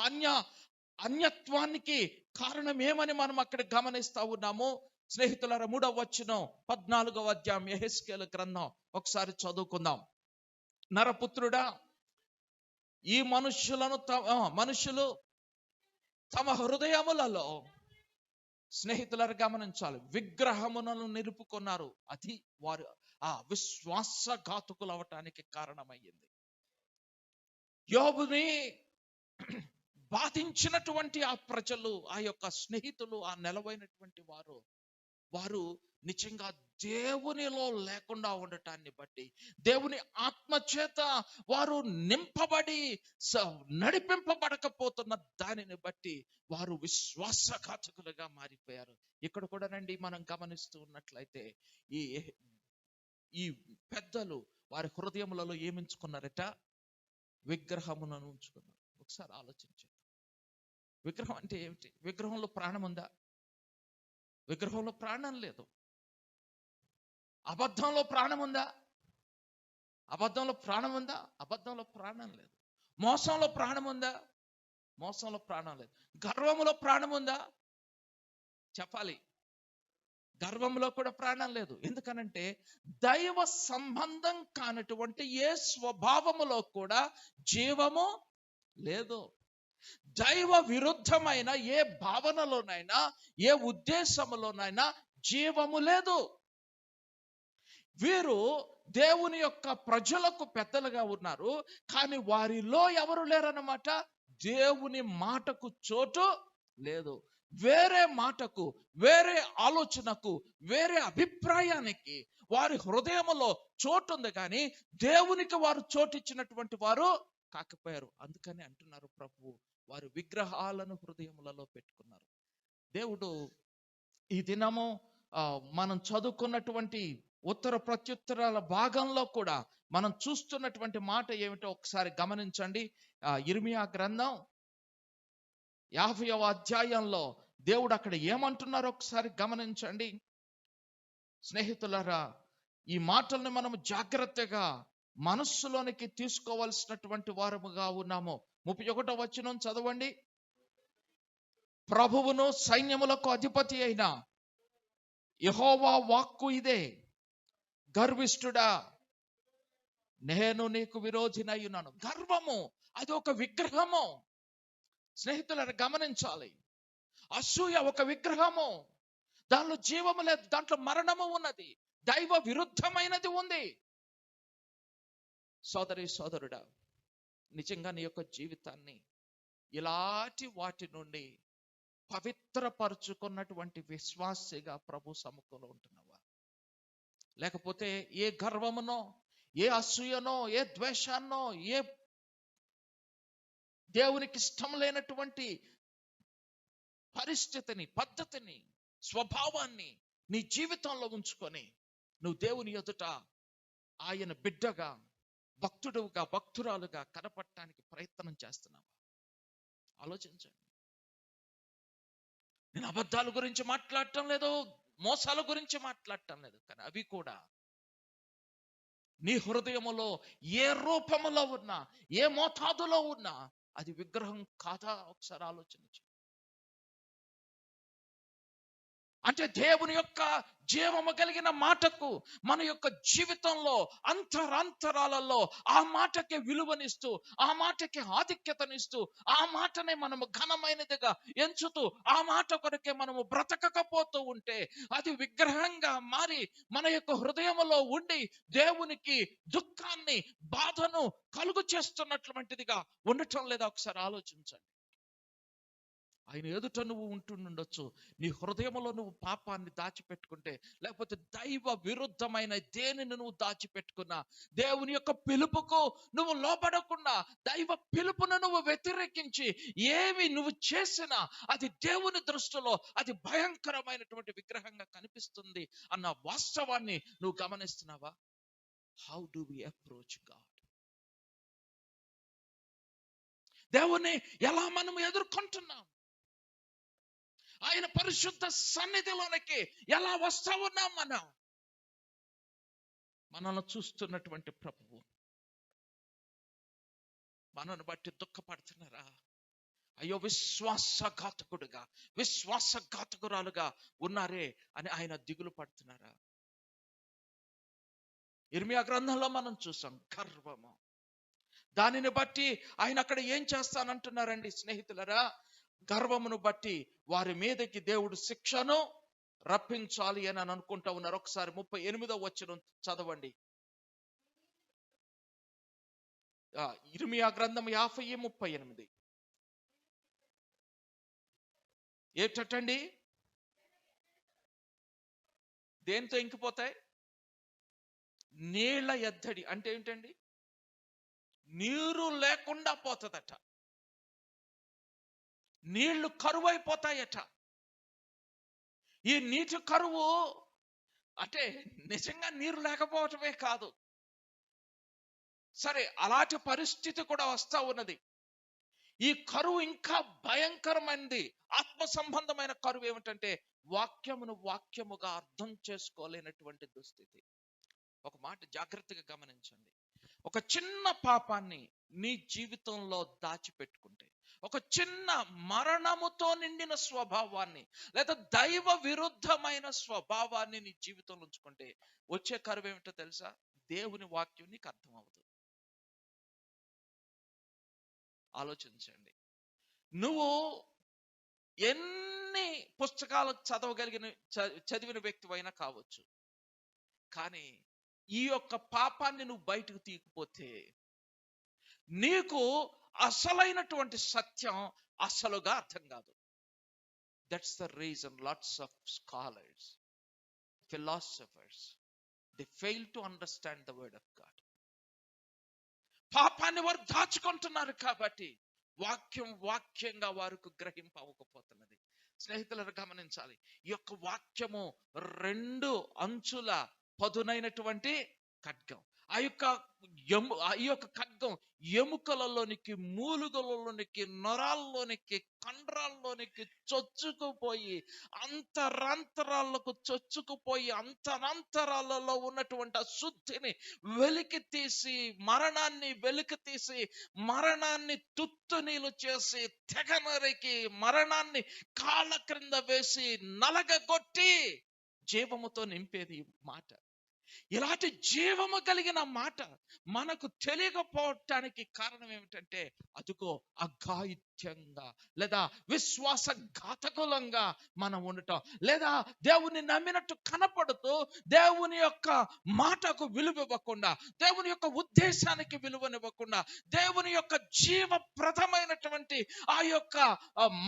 అన్యత్వానికి కారణం ఏమని మనం అక్కడ గమనిస్తా ఉన్నాము. స్నేహితులారా, 3వ వచనం 14వ అధ్యాయం యెహెజ్కేలు గ్రంథం ఒకసారి చదువుకుందాం. నరపుత్రుడా, ఈ మనుషులు తమ హృదయములలో, స్నేహితులారు గమనించాలి, విగ్రహములను నిలుపుకున్నారు. అది వారు ఆ విశ్వాసఘాతకులు అవటానికి కారణమయ్యింది. యోబుని బాధించినటువంటి ఆ ప్రజలు, ఆ యొక్క స్నేహితులు, ఆ నెలవైనటువంటి వారు నిజంగా దేవునిలో లేకుండా ఉండటాన్ని బట్టి, దేవుని ఆత్మచేత వారు నింపబడి నడిపింపబడకపోతున్న దానిని బట్టి వారు విశ్వాసఘాతకులుగా మారిపోయారు. ఇక్కడ కూడానండి మనం గమనిస్తూ ఉన్నట్లయితే ఈ పెద్దలు వారి హృదయములలో ఏమించుకున్నారట? విగ్రహములను ఉంచుకున్నారు. ఒకసారి ఆలోచించండి. విగ్రహం అంటే ఏమిటి? విగ్రహంలో ప్రాణం ఉందా? విగ్రహంలో ప్రాణం లేదు. అబద్ధంలో ప్రాణం ఉందా? అబద్ధంలో ప్రాణం ఉందా? అబద్ధంలో ప్రాణం లేదు. మోసంలో ప్రాణం ఉందా? మోసంలో ప్రాణం లేదు. గర్వములో ప్రాణం ఉందా? చెప్పాలి. గర్వంలో కూడా ప్రాణం లేదు. ఎందుకనంటే దైవ సంబంధం కానటువంటి ఏ స్వభావములో కూడా జీవము లేదు. దైవ విరుద్ధమైన ఏ భావనలోనైనా, ఏ ఉద్దేశములోనైనా జీవము లేదు. వీరు దేవుని యొక్క ప్రజలకు పెద్దలుగా ఉన్నారు, కానీ వారిలో ఎవరు లేరన్నమాట. దేవుని మాటకు చోటు లేదు. వేరే మాటకు, వేరే ఆలోచనకు, వేరే అభిప్రాయానికి వారి హృదయములో చోటు ఉంది, కానీ దేవునికి వారు చోటు ఇచ్చినటువంటి వారు కాకపోయారు. అందుకని అంటున్నారు ప్రభువు, వారు విగ్రహాలను హృదయములలో పెట్టుకున్నారు. దేవుడు ఈ దినము మనం చదువుకున్నటువంటి ఉత్తర ప్రత్యుత్తరాల భాగంలో కూడా మనం చూస్తున్నటువంటి మాట ఏమిటో ఒకసారి గమనించండి. ఇర్మియా గ్రంథం 50వ అధ్యాయంలో దేవుడు అక్కడ ఏమంటున్నారో ఒకసారి గమనించండి. స్నేహితులారా, ఈ మాటల్ని మనం జాగ్రత్తగా మనస్సులోనికి తీసుకోవాల్సినటువంటి వారముగా ఉన్నాము. 31వ వచనం చదవండి. ప్రభువును సైన్యములకు అధిపతి అయిన యెహోవా వాక్కు ఇదే, గర్విష్ఠుడా నేను నీకు విరోధినై ఉన్నాను. గర్వము అది ఒక విగ్రహము. స్నేహితులను గమనించాలి. అసూయ ఒక విగ్రహము. దానిలో జీవము లేదు, దాంట్లో మరణము ఉన్నది, దైవ విరుద్ధమైనది ఉంది. సోదరి సోదరుడా, నిజంగా నీ యొక్క జీవితాన్ని ఇలాంటి వాటి నుండి పవిత్రపరుచుకున్నటువంటి విశ్వాసిగా ప్రభు సముఖంలో ఉంటున్నావా? లేకపోతే ఏ గర్వమునో, ఏ అసూయనో, ఏ ద్వేషాన్నో, ఏ దేవునికి ఇష్టం లేనటువంటి పరిస్థితిని, పద్ధతిని, స్వభావాన్ని నీ జీవితంలో ఉంచుకొని నువ్వు దేవుని ఎదుట ఆయన బిడ్డగా, భక్తుడుగా, భక్తురాలుగా కనపడటానికి ప్రయత్నం చేస్తున్నావా? ఆలోచించండి. నేను అబద్ధాల గురించి మాట్లాడటం లేదు, మోసాల గురించి మాట్లాడటం లేదు, కానీ అవి కూడా నీ హృదయములో ఏ రూపములో ఉన్నా, ఏ మోతాదులో ఉన్నా అది విగ్రహం కాదా? ఒకసారి ఆలోచించు. అంటే దేవుని యొక్క జీవము కలిగిన మాటకు మన యొక్క జీవితంలో అంతరాంతరాలలో ఆ మాటకి విలువనిస్తూ, ఆ మాటకి ఆధిక్యతనిస్తూ, ఆ మాటనే మనము ఘనమైనదిగా ఎంచుతూ, ఆ మాట కొరకే మనము బ్రతకకపోతూ ఉంటే అది విగ్రహంగా మారి మన యొక్క హృదయములో ఉండి దేవునికి దుఃఖాన్ని, బాధను కలుగు చేస్తున్నటువంటిదిగా ఉండటం లేదా? ఒకసారి ఆలోచించండి. ఆయన ఎదుట నువ్వు ఉంటుండొచ్చు, నీ హృదయంలో నువ్వు పాపాన్ని దాచిపెట్టుకుంటే, లేకపోతే దైవ విరుద్ధమైన దేనిని నువ్వు దాచిపెట్టుకున్నా, దేవుని యొక్క పిలుపుకు నువ్వు లోబడకుండా దైవ పిలుపును నువ్వు వ్యతిరేకించి ఏమి నువ్వు చేసినా అది దేవుని దృష్టిలో అది భయంకరమైనటువంటి విగ్రహంగా కనిపిస్తుంది అన్న వాస్తవాన్ని నువ్వు గమనిస్తున్నావా? How do we approach God? దేవుని ఎలా మనం ఎదుర్కొంటున్నాం? ఆయన పరిశుద్ధ సన్నిధిలోనికి ఎలా వస్తా ఉన్నాం? మనల్ని చూస్తున్నటువంటి ప్రభువు మనల్ని బట్టి దుఃఖపడుతున్నారా? అయ్యో విశ్వాసఘాతకుడుగా, విశ్వాసఘాతకురాలుగా ఉన్నారే అని ఆయన దిగులు పడుతున్నారా? ఇర్మియా గ్రంథంలో మనం చూసాం గర్వము. దానిని బట్టి ఆయన అక్కడ ఏం చేస్తానంటున్నారండి స్నేహితులరా? గర్వమును బట్టి వారి మీదకి దేవుడు శిక్షను రప్పించాలి అని అనుకుంటా ఉన్నారు. ఒకసారి 38వ వచనం చదవండి. ఇర్మియా గ్రంథం 50:38. ఏంటండి? దేంతో ఇంకిపోతాయి? నీళ్ల ఎద్దడి అంటే ఏంటండి? నీరు లేకుండా పోతుందట, నీళ్లు కరువైపోతాయట. ఈ నీటి కరువు అంటే నిజంగా నీరు లేకపోవటమే కాదు, సరే అలాంటి పరిస్థితి కూడా వస్తా ఉన్నది. ఈ కరువు ఇంకా భయంకరమైనది. ఆత్మ సంబంధమైన కరువు ఏమిటంటే వాక్యమును వాక్యముగా అర్థం చేసుకోలేనటువంటి దుస్థితి. ఒక మాట జాగ్రత్తగా గమనించండి. ఒక చిన్న పాపాన్ని నీ జీవితంలో దాచిపెట్టుకుంటే, ఒక చిన్న మరణముతో నిండిన స్వభావాన్ని లేదా దైవ విరుద్ధమైన స్వభావాన్ని నీ జీవితంలో ఉంచుకుంటే వచ్చే కరువు ఏమిటో తెలుసా? దేవుని వాక్యం నీకు అర్థం అవ్వదు. ఆలోచించండి. నువ్వు ఎన్ని పుస్తకాలు చదివిన వ్యక్తివైనా కావచ్చు, కానీ ఈ యొక్క పాపాన్ని నువ్వు బయటకు తీయకపోతే నీకు అసలైనటువంటి సత్యం అసలుగా అర్థం కాదు. That's the reason lots of scholars, philosophers, they fail to understand the word of God. పాపాన్ని వారు దాచుకుంటున్నారు కాబట్టి వాక్యంగా వారికి గ్రహింపవకపోతున్నది. స్నేహితులను గమనించాలి. ఈ యొక్క వాక్యము 2 అంచుల పదునైనటువంటి ఖడ్గం. ఈ యొక్క ఖడ్గం ఎముకలలోనికి, మూలుగలలోనికి, నరాల్లోనికి, కండరాల్లోనికి చొచ్చుకుపోయి అంతరాంతరాలకు చొచ్చుకుపోయి అంతరాంతరాలలో ఉన్నటువంటి అశుద్ధిని వెలికి తీసి, మరణాన్ని వెలికి తీసి, మరణాన్ని తుత్తునీలు చేసి, తెగ నరికి, మరణాన్ని కాళ్ళ క్రింద వేసి నలగగొట్టి జీవముతో నింపేది మాట. ఇలాంటి జీవము కలిగిన మాట మనకు తెలియకపోవటానికి కారణం ఏమిటంటే, అదుగో అఘాయిత్యంగా లేదా విశ్వాసఘాతకులంగా మనం ఉండటం, లేదా దేవుని నమ్మినట్టు కనపడుతూ దేవుని యొక్క మాటకు విలువివ్వకుండా, దేవుని యొక్క ఉద్దేశానికి విలువనివ్వకుండా, దేవుని యొక్క జీవప్రదమైనటువంటి ఆ యొక్క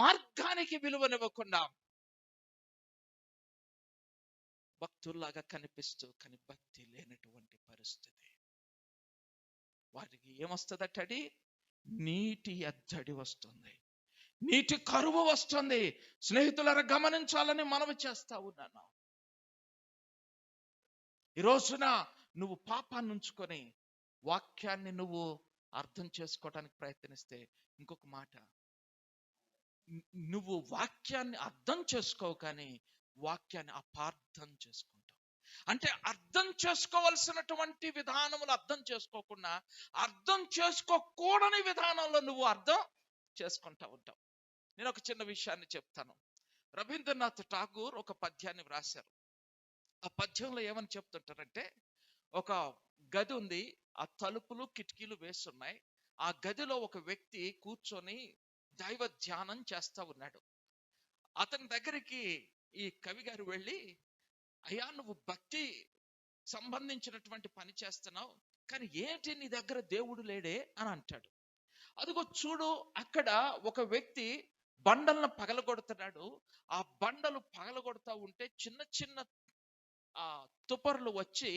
మార్గానికి విలువనివ్వకుండా భక్తుల్లాగా కనిపిస్తూ కానీ భక్తి లేనటువంటి పరిస్థితి. వాటికి ఏమొస్తుందటడి? నీటి ఎద్దడి వస్తుంది, నీటి కరువు వస్తుంది. స్నేహితులారా, గమనించాలని మనవి చేస్తా ఉన్నాను. ఈ రోజున నువ్వు పాపాన్ని ఉంచుకొని వాక్యాన్ని నువ్వు అర్థం చేసుకోవడానికి ప్రయత్నిస్తే, ఇంకొక మాట, నువ్వు వాక్యాన్ని అర్థం చేసుకోవు కానీ వాక్యాన్ని అపార్థం చేసుకుంటావు. అంటే అర్థం చేసుకోవలసినటువంటి విధానములు అర్థం చేసుకోకుండా అర్థం చేసుకోకూడని విధానంలో నువ్వు అర్థం చేసుకుంటా ఉంటావు. నేను ఒక చిన్న విషయాన్ని చెప్తాను. రవీంద్రనాథ్ ఠాగూర్ ఒక పద్యాన్ని వ్రాశారు. ఆ పద్యంలో ఏమని చెప్తుంటారంటే, ఒక గది ఉంది, ఆ తలుపులు కిటికీలు వేస్తున్నాయి. ఆ గదిలో ఒక వ్యక్తి కూర్చొని దైవ ధ్యానం చేస్తా ఉన్నాడు. అతని దగ్గరికి ఈ కవి గారు వెళ్ళి, అయ్యా నువ్వు భక్తి సంబంధించినటువంటి పని చేస్తున్నావు, కానీ ఏంటి నీ దగ్గర దేవుడు లేడే అని అంటాడు. అదిగో చూడు, అక్కడ ఒక వ్యక్తి బండలను పగలగొడుతున్నాడు. ఆ బండలు పగలగొడతా ఉంటే చిన్న చిన్న తుపర్లు వచ్చి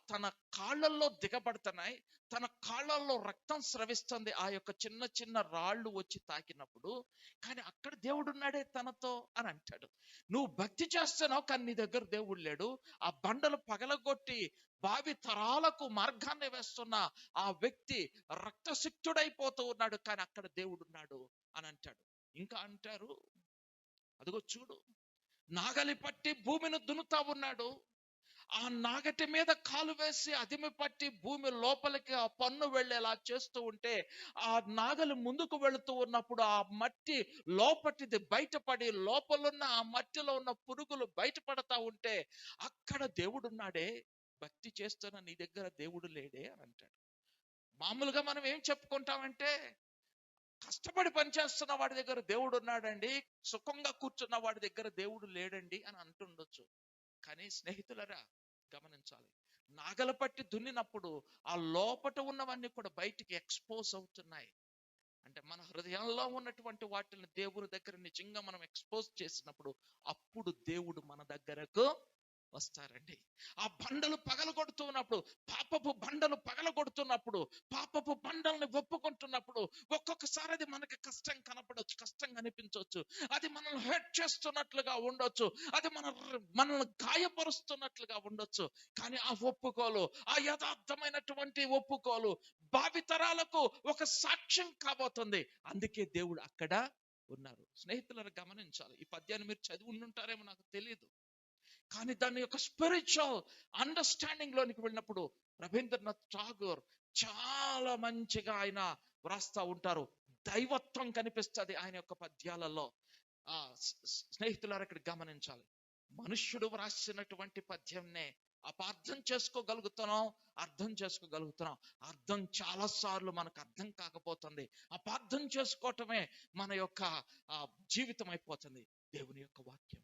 తన కాళ్ళల్లో దిగబడుతున్నాయి. తన కాళ్ళల్లో రక్తం స్రవిస్తుంది ఆ యొక్క చిన్న చిన్న రాళ్ళు వచ్చి తాకినప్పుడు. కానీ అక్కడ దేవుడు ఉన్నాడే తనతో అని అంటాడు. నువ్వు భక్తి చేస్తున్నావు కానీ నీ దగ్గర దేవుడు లేడు. ఆ బండలు పగలగొట్టి భావి తరాలకు మార్గాన్ని వేస్తున్న ఆ వ్యక్తి రక్తసిక్తుడైపోతూ ఉన్నాడు, కానీ అక్కడ దేవుడు ఉన్నాడు అని అంటాడు. ఇంకా అంటారు, అదిగో చూడు, నాగలి పట్టి భూమిని దున్నుతా ఉన్నాడు. ఆ నాగటి మీద కాలు వేసి అదిమి పట్టి భూమి లోపలికి ఆ పన్ను వెళ్ళేలా చేస్తూ ఉంటే, ఆ నాగలి ముందుకు వెళుతూ ఉన్నప్పుడు ఆ మట్టి లోపటిది బయటపడి లోపలున్న ఆ మట్టిలో ఉన్న పురుగులు బయటపడతా ఉంటే, అక్కడ దేవుడున్నాడే, భక్తి చేస్తున్న నీ దగ్గర దేవుడు లేడే అని అంటాడు. మామూలుగా మనం ఏం చెప్పుకుంటామంటే, కష్టపడి పనిచేస్తున్న వాడి దగ్గర దేవుడు ఉన్నాడండి, సుఖంగా కూర్చున్న వాడి దగ్గర దేవుడు లేడండి అని అంటుండొచ్చు. కానీ స్నేహితులరా, గమనించాలి, నాగల పట్టి దున్నినప్పుడు ఆ లోపట ఉన్నవన్నీ కూడా బయటికి ఎక్స్పోజ్ అవుతున్నాయి. అంటే మన హృదయంలో ఉన్నటువంటి వాటిని దేవుని దగ్గర నిజంగా మనం ఎక్స్పోజ్ చేసినప్పుడు అప్పుడు దేవుడు మన దగ్గరకు వస్తారండి. ఆ బండలు పగలగొడుతున్నప్పుడు, పాపపు బండలు పగలగొడుతున్నప్పుడు, పాపపు బండల్ని ఒప్పుకుంటున్నప్పుడు ఒక్కొక్కసారి అది మనకి కష్టం కనపడవచ్చు, కష్టం అనిపించవచ్చు, అది మనల్ని హర్ట్ చేస్తున్నట్లుగా ఉండొచ్చు, అది మనల్ని గాయపరుస్తున్నట్లుగా ఉండొచ్చు. కానీ ఆ ఒప్పుకోలు, ఆ యథార్థమైనటువంటి ఒప్పుకోలు భావితరాలకు ఒక సాక్ష్యం కాబోతుంది. అందుకే దేవుడు అక్కడ ఉన్నారు. స్నేహితులను గమనించాలి. ఈ పద్యాన్ని మీరు చదివి ఉండుంటారేమో నాకు తెలియదు, కానీ దాని యొక్క స్పిరిచువల్ అండర్స్టాండింగ్ లోనికి వెళ్ళినప్పుడు రవీంద్రనాథ్ ఠాగూర్ చాలా మంచిగా ఆయన వ్రాస్తా ఉంటారు. దైవత్వం కనిపిస్తుంది ఆయన యొక్క పద్యాలలో. స్నేహితులారు ఇక్కడ గమనించాలి, మనుష్యుడు వ్రాసినటువంటి పద్యంనే అపార్థం చేసుకోగలుగుతున్నాం, అర్థం చేసుకోగలుగుతున్నాం. అర్థం చాలా సార్లు మనకు అర్థం కాకపోతుంది. అపార్థం చేసుకోవటమే మన యొక్క జీవితం అయిపోతుంది. దేవుని యొక్క వాక్యం,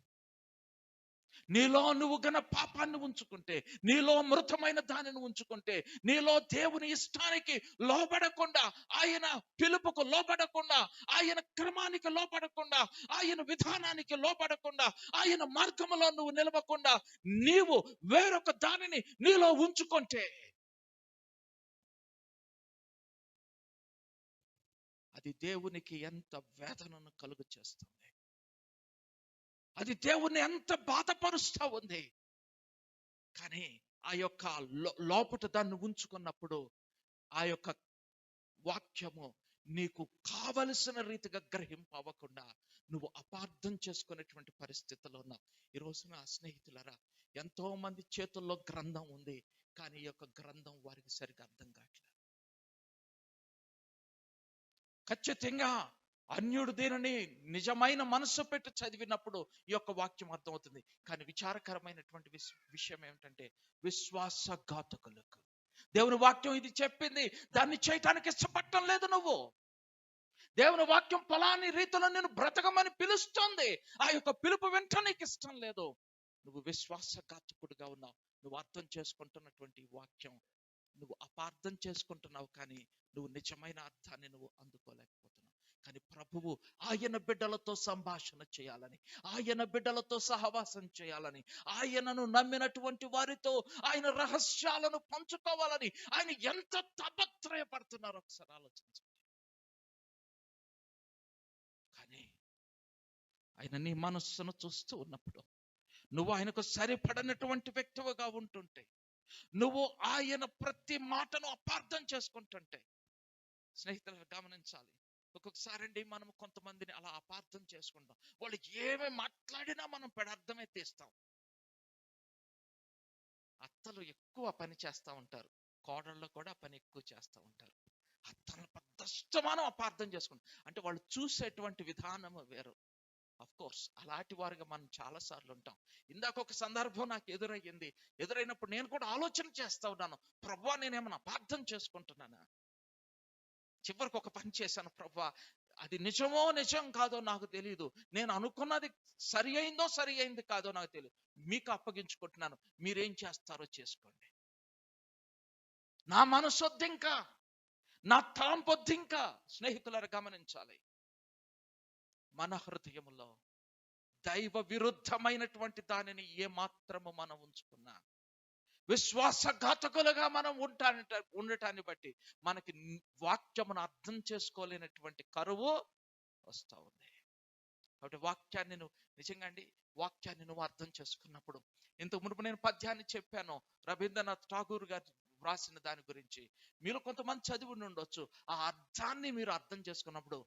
నీలో నువ్వు గన పాపాన్ని ఉంచుకుంటే, నీలో మృతమైన దానిని ఉంచుకుంటే, నీలో దేవుని ఇష్టానికి లోబడకుండా, ఆయన పిలుపుకు లోబడకుండా, ఆయన క్రమానికి లోబడకుండా, ఆయన విధానానికి లోబడకుండా, ఆయన మార్గంలో నువ్వు నిలవకుండా నీవు వేరొక దానిని నీలో ఉంచుకుంటే, అది దేవునికి ఎంత వేదనను కలుగు చేస్తుంది, అది దేవుణ్ణి ఎంత బాధపరుస్తా ఉంది. కానీ ఆ యొక్క లోపట దాన్ని ఉంచుకున్నప్పుడు ఆ యొక్క వాక్యము నీకు కావలసిన రీతిగా గ్రహింపవ్వకుండా నువ్వు అపార్థం చేసుకునేటువంటి పరిస్థితిలో ఉన్నావు. ఈ రోజున స్నేహితులరా, ఎంతో మంది చేతుల్లో గ్రంథం ఉంది, కానీ ఈ యొక్క గ్రంథం వారికి సరిగా అర్థం కావట్లేదు. ఖచ్చితంగా అన్యుడు దీనిని నిజమైన మనస్సు పెట్టి చదివినప్పుడు ఈ యొక్క వాక్యం అర్థమవుతుంది. కానీ విచారకరమైనటువంటి విషయం ఏమిటంటే, విశ్వాసఘాతకులకు దేవుని వాక్యం ఇది చెప్పింది, దాన్ని చేయటానికి ఇష్టపడటం లేదు. నువ్వు దేవుని వాక్యం ఫలాని రీతిలో నేను బ్రతకమని పిలుస్తుంది, ఆ యొక్క పిలుపు వెంట నీకు ఇష్టం లేదు. నువ్వు విశ్వాసఘాతకుడిగా ఉన్నావు. నువ్వు అర్థం చేసుకుంటున్నటువంటి వాక్యం నువ్వు అపార్థం చేసుకుంటున్నావు, కానీ నువ్వు నిజమైన అర్థాన్ని నువ్వు అందుకోలేకపోతున్నావు. కానీ ప్రభువు ఆయన బిడ్డలతో సంభాషణ చేయాలని, ఆయన బిడ్డలతో సహవాసం చేయాలని, ఆయనను నమ్మినటువంటి వారితో ఆయన రహస్యాలను పంచుకోవాలని ఆయన ఎంత తాపత్రయపడుతున్నారో ఒకసారి ఆలోచించండి. కానీ ఆయన నీ మనస్సును చూస్తూ ఉన్నప్పుడు, నువ్వు ఆయనకు సరిపడనటువంటి వ్యక్తిగా ఉంటుంటే, నువ్వు ఆయన ప్రతి మాటను అపార్థం చేసుకుంటుంటే, స్నేహితులను గమనించాలి. ఒక్కొక్కసారి అండి మనం కొంతమందిని అలా అపార్థం చేసుకుంటాం. వాళ్ళు ఏమి మాట్లాడినా మనం పెడార్థమే తీస్తాం. అత్తలు ఎక్కువ పని చేస్తూ ఉంటారు, కోడళ్ళు కూడా పని ఎక్కువ చేస్తూ ఉంటారు. అత్తలు పెద్దష్టమానం అపార్థం చేసుకుంటాం. అంటే వాళ్ళు చూసేటువంటి విధానం వేరు. అఫ్ కోర్స్ అలాంటి వారిగా మనం చాలా సార్లు ఉంటాం. ఇందాక ఒక సందర్భం నాకు ఎదురైనప్పుడు నేను కూడా ఆలోచన చేస్తా ఉన్నాను, ప్రభువా నేనేమన్నా అపార్థం చేసుకుంటున్నానా? చివరికి ఒక పని చేశాను, ప్రభువా అది నిజం కాదో నాకు తెలియదు, నేను అనుకున్నది సరి అయింది కాదో నాకు తెలియదు, మీకు అప్పగించుకుంటున్నాను, మీరేం చేస్తారో చేసుకోండి. నా మనసొద్దు ఇంకా, నా తలంపొద్దు ఇంకా. స్నేహితులను గమనించాలి, మన హృదయంలో దైవ విరుద్ధమైనటువంటి దానిని ఏమాత్రము మనం ఉంచుకున్నా, విశ్వాసఘాతకులుగా మనం ఉండటాన్ని బట్టి మనకి వాక్యమును అర్థం చేసుకోలేనటువంటి కరువు వస్తూ ఉంది. కాబట్టి వాక్యాన్ని నువ్వు నిజంగా వాక్యాన్ని నువ్వు అర్థం చేసుకున్నప్పుడు, ఇంతకు మునుపు నేను పద్యాన్ని చెప్పాను, రవీంద్రనాథ్ ఠాగూర్ గారు వ్రాసిన దాని గురించి. మీరు కొంతమంది చదివి ఉండొచ్చు. ఆ అర్థాన్ని మీరు అర్థం చేసుకున్నప్పుడు,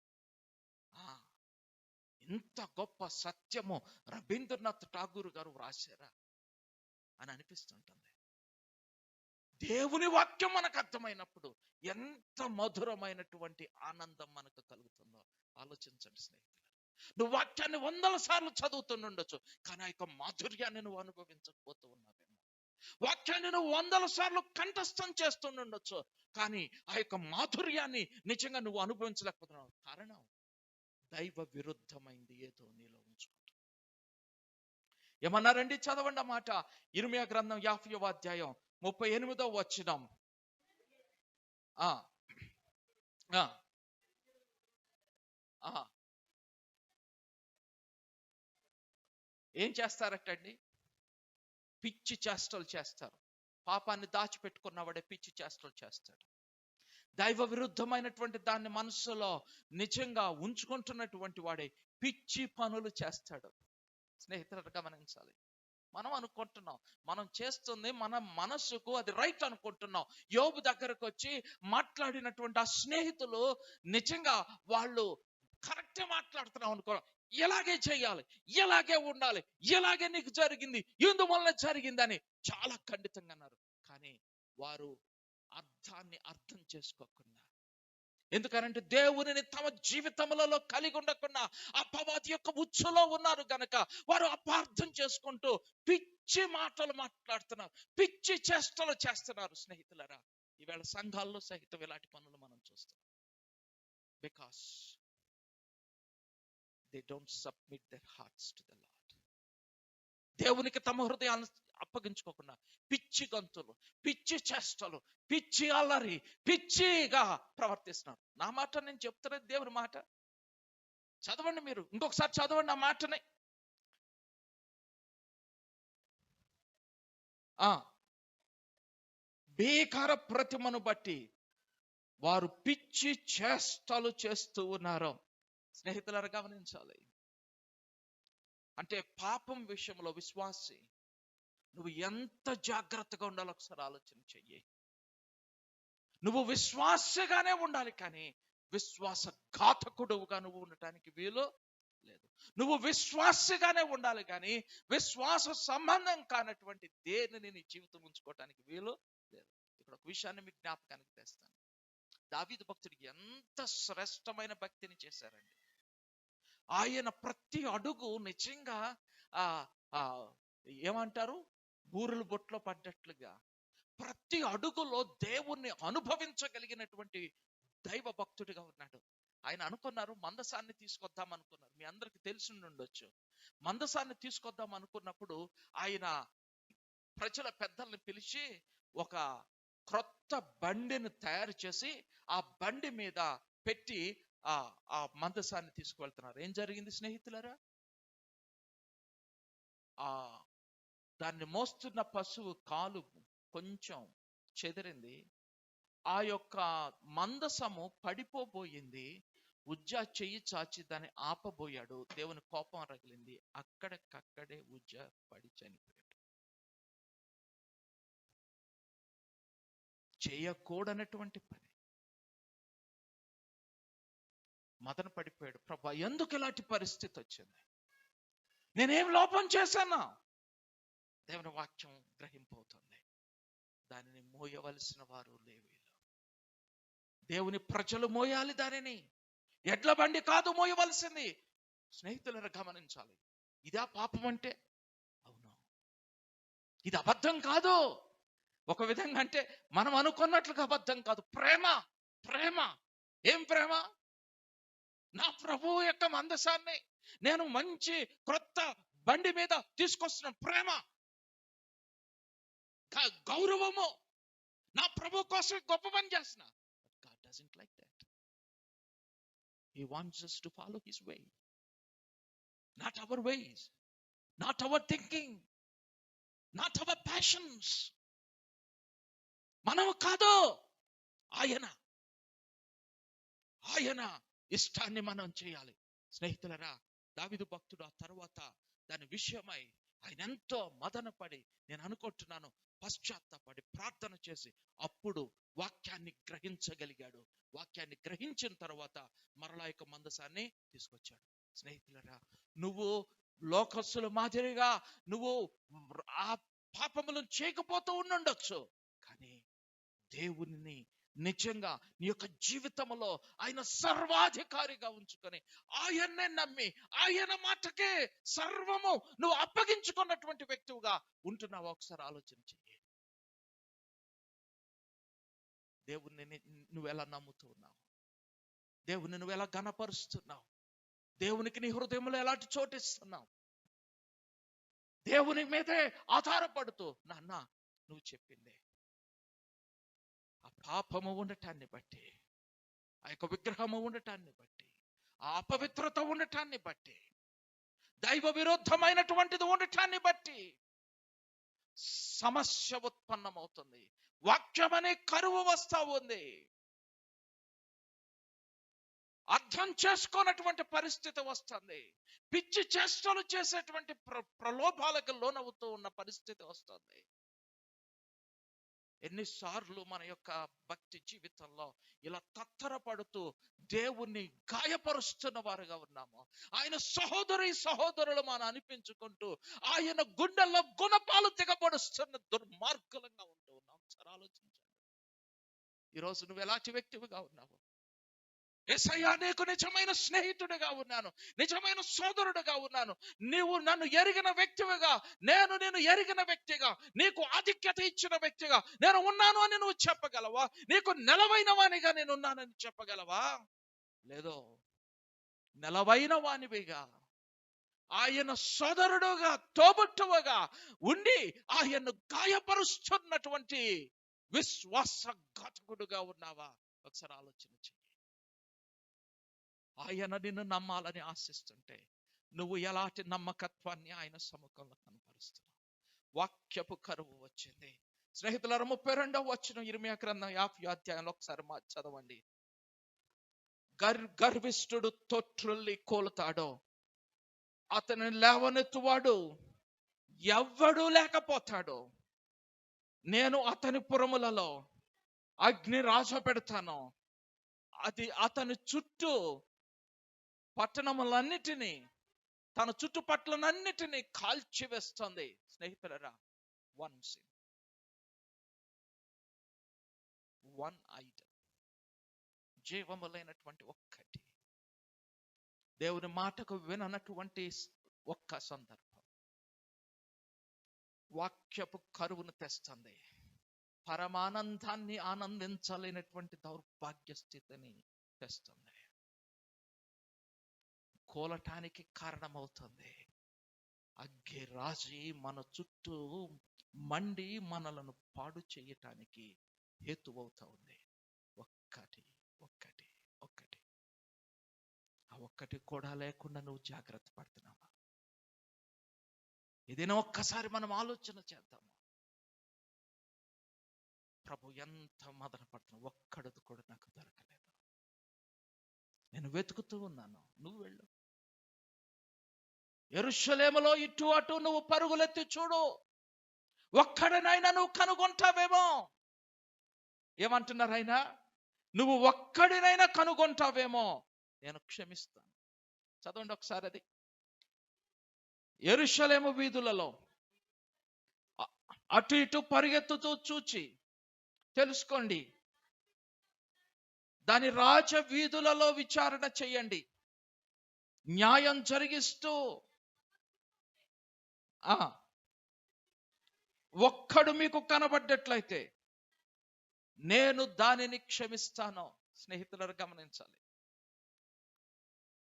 ఇంత గొప్ప సత్యము రవీంద్రనాథ్ ఠాగూర్ గారు వ్రాసారా అని అనిపిస్తుంటుంది. దేవుని వాక్యం మనకు అర్థమైనప్పుడు ఎంత మధురమైనటువంటి ఆనందం మనకు కలుగుతుందో ఆలోచించండి స్నేహితులు. నువ్వు వాక్యాన్ని 100 సార్లు చదువుతుండొచ్చు, కానీ ఆ యొక్క మాధుర్యాన్ని నువ్వు అనుభవించకపోతూ ఉన్నావేమో. వాక్యాన్ని నువ్వు 100 సార్లు కంఠస్థం చేస్తుండొచ్చు, కానీ ఆ యొక్క మాధుర్యాన్ని నిజంగా నువ్వు అనుభవించలేకపోతున్నావు. కారణం దైవ విరుద్ధమైంది ఏదో నీలో ఉంచుకుంటా. ఏమన్నారండి? చదవండి ఆ మాట. ఇర్మియా గ్రంథం 50వ అధ్యాయం 38వ వచనం. ఏం చేస్తారటండి? పిచ్చి చేష్టలు చేస్తారు. పాపాన్ని దాచిపెట్టుకున్నవాడే పిచ్చి చేష్టలు చేస్తాడు. దైవ విరుద్ధమైనటువంటి దాన్ని మనస్సులో నిజంగా ఉంచుకుంటున్నటువంటి వాడే పిచ్చి పనులు చేస్తాడు. స్నేహితులను గమనించాలి. మనం అనుకుంటున్నాం, మనం చేస్తుంది మన మనస్సుకు అది రైట్ అనుకుంటున్నాం. యోబు దగ్గరకు వచ్చి మాట్లాడినటువంటి ఆ స్నేహితులు నిజంగా వాళ్ళు కరెక్టే మాట్లాడుతున్నాం అనుకో, ఇలాగే చేయాలి, ఇలాగే ఉండాలి, ఇలాగే నీకు జరిగింది, ఎందువల్ల జరిగిందని చాలా ఖండితంగా అన్నారు. కానీ వారు అర్థాన్ని అర్థం చేసుకోకుండా, ఎందుకనంటే దేవునిని తమ జీవితములలో కలిగి ఉండకుండా అపవాది యొక్క ఉచ్చులో ఉన్నారు గనక వారు అపార్థం చేసుకుంటూ పిచ్చి మాటలు మాట్లాడుతున్నారు, పిచ్చి చేష్టలు చేస్తున్నారు. స్నేహితులరా, ఈవేళ సంఘాల్లో సహితం ఇలాంటి పనులు మనం చూస్తాం. Because they don't submit their hearts to the lord. దేవునికి తమ హృదయాలను అప్పగించుకోకుండా పిచ్చి గంతులు, పిచ్చి చేష్టలు, పిచ్చి అల్లరి, పిచ్చిగా ప్రవర్తిస్తున్నారు. నా మాట నేను చెప్తున్నది దేవుని మాట. చదవండి, మీరు ఇంకొకసారి చదవండి ఆ మాటని. భీకర ప్రతిమను బట్టి వారు పిచ్చి చేష్టలు చేస్తూ ఉన్నారు. స్నేహితులను గమనించాలి. అంటే పాపం విషయంలో విశ్వాసి నువ్వు ఎంత జాగ్రత్తగా ఉండాలో ఒకసారి ఆలోచన చెయ్యి. నువ్వు విశ్వాసగానే ఉండాలి, కానీ విశ్వాసఘాతకుడుగా నువ్వు ఉండటానికి వీలు లేదు. నువ్వు విశ్వాసగానే ఉండాలి, కానీ విశ్వాస సంబంధం కానటువంటి దేనిని నీ జీవితం ఉంచుకోవటానికి వీలు లేదు. ఇక్కడ ఒక విషయాన్ని మీకు జ్ఞాపకానికి తెస్తాను. దావీదు భక్తుడికి ఎంత శ్రేష్టమైన భక్తిని చేశారండి. ఆయన ప్రతి అడుగు నిజంగా ఆ ఆ ఏమంటారు, బూరులు బొట్లో పడ్డట్లుగా ప్రతి అడుగులో దేవుణ్ణి అనుభవించగలిగినటువంటి దైవ భక్తుడిగా ఉన్నాడు. ఆయన అనుకున్నారు మందసాన్ని తీసుకొద్దాం అనుకున్నారు. మీ అందరికి తెలిసి ఉండొచ్చు. మందసాన్ని తీసుకొద్దాం అనుకున్నప్పుడు ఆయన ప్రజల పెద్దల్ని పిలిచి ఒక క్రొత్త బండిని తయారు చేసి ఆ బండి మీద పెట్టి ఆ మందసాన్ని తీసుకువెళ్తున్నారు. ఏం జరిగింది స్నేహితులారా? ఆ దాన్ని మోస్తున్న పశువు కాలు కొంచెం చెదిరింది. ఆ యొక్క మందసము పడిపోబోయింది. ఉజ్జా చెయ్యి చాచి దాన్ని ఆపబోయాడు. దేవుని కోపం రగిలింది. అక్కడికక్కడే ఉజ్జా పడి చనిపోయాడు. చేయకూడనటువంటి పని. మదన పడిపోయాడు. ప్రభా, ఎందుకు ఇలాంటి పరిస్థితి వచ్చింది? నేనేం లోపం చేశానా? దేవుని వాక్యం గ్రహింపవుతుంది. దానిని మోయవలసిన వారు లేవీయులు. దేవుని ప్రజలు మోయాలి దానిని. ఎడ్ల బండి కాదు మోయవలసింది. స్నేహితులను గమనించాలి. ఇదా పాపం అంటే? అవును. ఇది అబద్ధం కాదు. ఒక విధంగా అంటే మనం అనుకున్నట్లుగా అబద్ధం కాదు. ప్రేమ. ప్రేమ. ఏం ప్రేమ? నా ప్రభువు యొక్క మందసాన్ని నేను మంచి క్రొత్త బండి మీద తీసుకొస్తున్న ప్రేమ, గౌరవము, నా ప్రభు కోసం గొప్ప పని చేస్తున్నా. God doesn't like that. He wants us to follow his way, not our ways, not our thinking, not our passions. మనము కాదు, ఆయన ఇష్టాన్ని మనం చేయాలి. స్నేహితులరా, దావీదు భక్తుడు ఆ తర్వాత దాని విషయమై ఆయన ఎంతో మదనపడి, నేను అనుకుంటున్నాను పశ్చాత్తాపడి ప్రార్థన చేసి అప్పుడు వాక్యాన్ని గ్రహించగలిగాడు. వాక్యాన్ని గ్రహించిన తర్వాత మరలా యొక్క మందసాన్ని తీసుకొచ్చాడు. స్నేహితులరా, నువ్వు లోకస్తుల మాదిరిగా నువ్వు ఆ పాపములను చేయకపోతూ ఉండుండొచ్చు, కానీ దేవుని నిజంగా నీ యొక్క జీవితంలో ఆయన సర్వాధికారిగా ఉంచుకొని ఆయన్నే నమ్మి ఆయన మాటకే సర్వము నువ్వు అప్పగించుకున్నటువంటి వ్యక్తిగా ఉంటున్నావు. ఒకసారి ఆలోచన చెయ్యి. దేవుణ్ణి నువ్వు ఎలా నమ్ముతూ ఉన్నావు? దేవుణ్ణి నువ్వు ఎలా ఘనపరుస్తున్నావు? దేవునికి నీ హృదయంలో ఎలాంటి చోటిస్తున్నావు? దేవుని మీదే ఆధారపడుతూ నాన్న నువ్వు చెప్పిందే. ఆ పాపము ఉండటాన్ని బట్టి, ఆ యొక్క విగ్రహము ఉండటాన్ని బట్టి, ఆ అపవిత్రత ఉండటాన్ని బట్టి, దైవ విరుద్ధమైనటువంటిది ఉండటాన్ని బట్టి సమస్య ఉత్పన్నమవుతుంది. వాక్యం అనే కరువు వస్తా ఉంది. అర్థం చేసుకోనటువంటి పరిస్థితి వస్తుంది. పిచ్చి చేష్టలు చేసేటువంటి ప్రలోభాలకు లోనవుతూ ఉన్న పరిస్థితి వస్తుంది. ఎన్నిసార్లు మన యొక్క భక్తి జీవితంలో ఇలా తత్తరపడుతూ దేవుణ్ణి గాయపరుస్తున్న వారుగా ఉన్నాము. ఆయన సహోదరులు మనం అనిపించుకుంటూ ఆయన గుండెల్లో గుణపాలు దిగబడుస్తున్న దుర్మార్గులంగా ఉంటూ ఉన్నాం. సరే ఆలోచించండి. ఈరోజు నువ్వు ఎలాంటి వ్యక్తివిగా ఉన్నావు? యేసయ్యా, నీకు నిజమైన స్నేహితుడిగా ఉన్నాను, నిజమైన సోదరుడిగా ఉన్నాను. నీవు నన్ను ఎరిగిన వ్యక్తివిగా, నేను ఎరిగిన వ్యక్తిగా, నీకు ఆధిక్యత ఇచ్చిన వ్యక్తిగా నేను ఉన్నాను అని నువ్వు చెప్పగలవా? నీకు నెలవైన వానిగా నేను ఉన్నానని చెప్పగలవా? లేదో నెలవైన వానివిగా, ఆయన సోదరుడుగా, తోబుట్టువుగా ఉండి ఆయన్ను గాయపరుస్తున్నటువంటి విశ్వాసఘాతకుడుగా ఉన్నావా? ఒకసారి ఆలోచన చెయ్యి. ఆయన నిన్ను నమ్మాలని ఆశిస్తుంటే నువ్వు ఎలాంటి నమ్మకత్వాన్ని ఆయన సముఖంలో కనపరుస్తున్నావు? వాక్యపు కరువు వచ్చింది. స్నేహితులారా, 32వ వచనం ఇర్మియా గ్రంథం 50వ అధ్యాయంలో ఒకసారి చదవండి. గర్విష్ఠుడు తొట్రుల్లి కోలుతాడో అతని లేవనెత్తువాడు ఎవ్వడూ లేకపోతాడు. నేను అతని పురములలో అగ్ని రాజ పెడతాను, అది అతని చుట్టూ పట్టణములన్నిటినీ, తన చుట్టుపట్లనన్నిటినీ కాల్చివేస్తుంది. స్నేహితులరా, వన్ ఐటమ్, జీవము లేనటువంటి ఒక్కటి, దేవుని మాటకు విననటువంటి ఒక్క సందర్భం వాక్యపు కరువును తెస్తుంది. పరమానందాన్ని ఆనందించలేనటువంటి దౌర్భాగ్య స్థితిని తెస్తుంది. కూలటానికి కారణమవుతుంది. అగ్గి రాజి మన చుట్టూ మండి మనలను పాడు చేయటానికి హేతువవుతా ఉంది. ఒక్కటి ఒక్కటి ఒక్కటి ఆ ఒక్కటి కూడా లేకుండా నువ్వు జాగ్రత్త పడుతున్నావా? ఇదేనా ఒక్కసారి మనం ఆలోచన చేద్దాము. ప్రభు ఎంత మదన పడుతున్నావు. ఒక్కడది కూడా నాకు దొరకలేదు. నేను వెతుకుతూ ఉన్నాను. నువ్వు వెళ్ళు. యెరూషలేములో ఇటు అటు నువ్వు పరుగులెత్తి చూడు. ఒక్కడినైనా నువ్వు కనుగొంటావేమో. ఏమంటున్నారు ఆయన? నువ్వు ఒక్కడినైనా కనుగొంటావేమో, నేను క్షమిస్తాను. చదవండి ఒకసారి అది. యెరూషలేము వీధులలో అటు ఇటు పరిగెత్తుతూ చూచి తెలుసుకోండి. దాని రాజ వీధులలో విచారణ చేయండి. న్యాయం జరిగిస్తూ ఒక్కడు మీకు కనబడ్డట్లయితే నేను దానిని క్షమిస్తాను. స్నేహితులను గమనించాలి.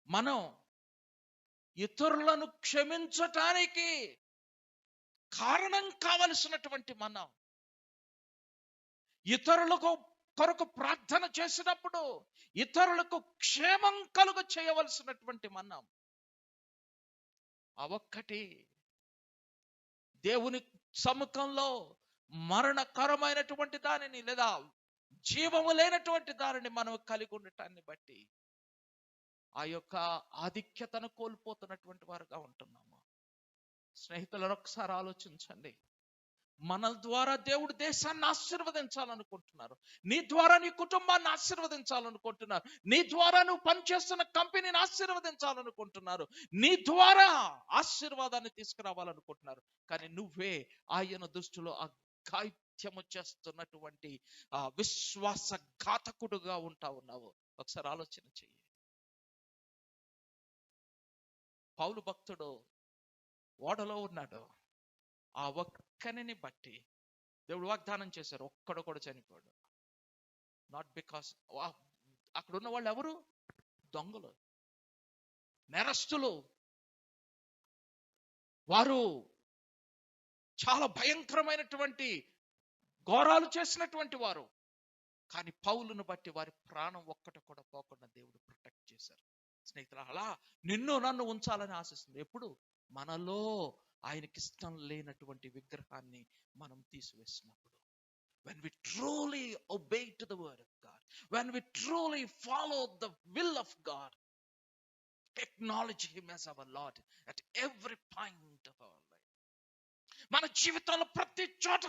మనం ఇతరులను క్షమించటానికి కారణం కావలసినటువంటి మనం, ఇతరులకు కొరకు ప్రార్థన చేసినప్పుడు ఇతరులకు క్షేమం కలుగ చేయవలసినటువంటి మనం, ఆ ఒక్కటి దేవుని సముఖంలో మరణకరమైనటువంటి దానిని లేదా జీవము లేనటువంటి దానిని మనం కలిగి ఉండటాన్ని బట్టి ఆ యొక్క ఆధిక్యతను కోల్పోతున్నటువంటి వారుగా ఉంటున్నాము. స్నేహితులను ఒకసారి ఆలోచించండి. మన ద్వారా దేవుడు దేశాన్ని ఆశీర్వదించాలనుకుంటున్నారు. నీ ద్వారా నీ కుటుంబాన్ని ఆశీర్వదించాలనుకుంటున్నారు. నీ ద్వారా నువ్వు పనిచేస్తున్న కంపెనీని ఆశీర్వదించాలనుకుంటున్నారు. నీ ద్వారా ఆశీర్వాదాన్ని తీసుకురావాలనుకుంటున్నారు. కానీ నువ్వే ఆయన దృష్టిలో అఘాయిత్యము చేస్తున్నటువంటి ఆ విశ్వాసఘాతకుడుగా ఉంటా ఉన్నావు. ఒకసారి ఆలోచన చెయ్యి. పౌలు భక్తుడు ఓడలో ఉన్నాడు. ఆ ఒక్కనిని బట్టి దేవుడు వాగ్దానం చేశారు, ఒక్కడు కూడా చనిపోయాడు. నాట్ బికాస్ అక్కడ ఉన్న వాళ్ళు ఎవరు? దొంగలు, నేరస్తులు. వారు చాలా భయంకరమైనటువంటి ఘోరాలు చేసినటువంటి వారు. కానీ పౌలును బట్టి వారి ప్రాణం ఒక్కటి కూడా పోకుండా దేవుడు ప్రొటెక్ట్ చేశారు. స్నేహితులు, అలా నిన్ను నన్ను ఉంచాలని ఆశిస్తుంది. ఎప్పుడు? మనలో ఆయనకి ఇష్టం లేనటువంటి విగ్రహాన్ని మనం తీసివేసినప్పుడు. When we truly obey to the word of God, when we truly follow the will of God, acknowledge him as our Lord at every point of our life. మన జీవితంలో ప్రతి చోట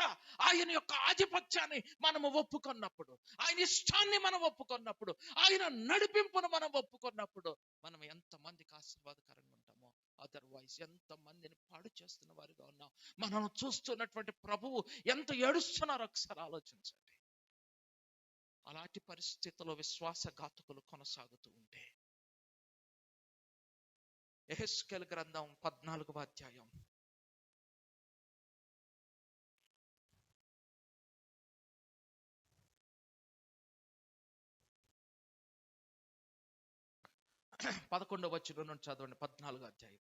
ఆయన యొక్క ఆధిపత్యాన్ని మనము ఒప్పుకున్నప్పుడు, ఆయన ఇష్టాన్ని మనం ఒప్పుకున్నప్పుడు, ఆయన నడిపింపును మనం ఒప్పుకున్నప్పుడు మనం ఎంతమందికి ఆశీర్వాదకరంగా ఉంటామో, అదర్వైజ్ ఎంతమందిని పాడు చేస్తున్న వారిగా ఉన్నాం. మనం చూస్తున్నటువంటి ప్రభువు ఎంత ఏడుస్తున్నారో ఒకసారి ఆలోచించండి. అలాంటి పరిస్థితుల్లో విశ్వాసఘాతకులు కొనసాగుతూ ఉంటే, యెహెజ్కేలు గ్రంథం 14వ అధ్యాయం 11వ వచనం నుండి చదవండి. 14వ అధ్యాయం.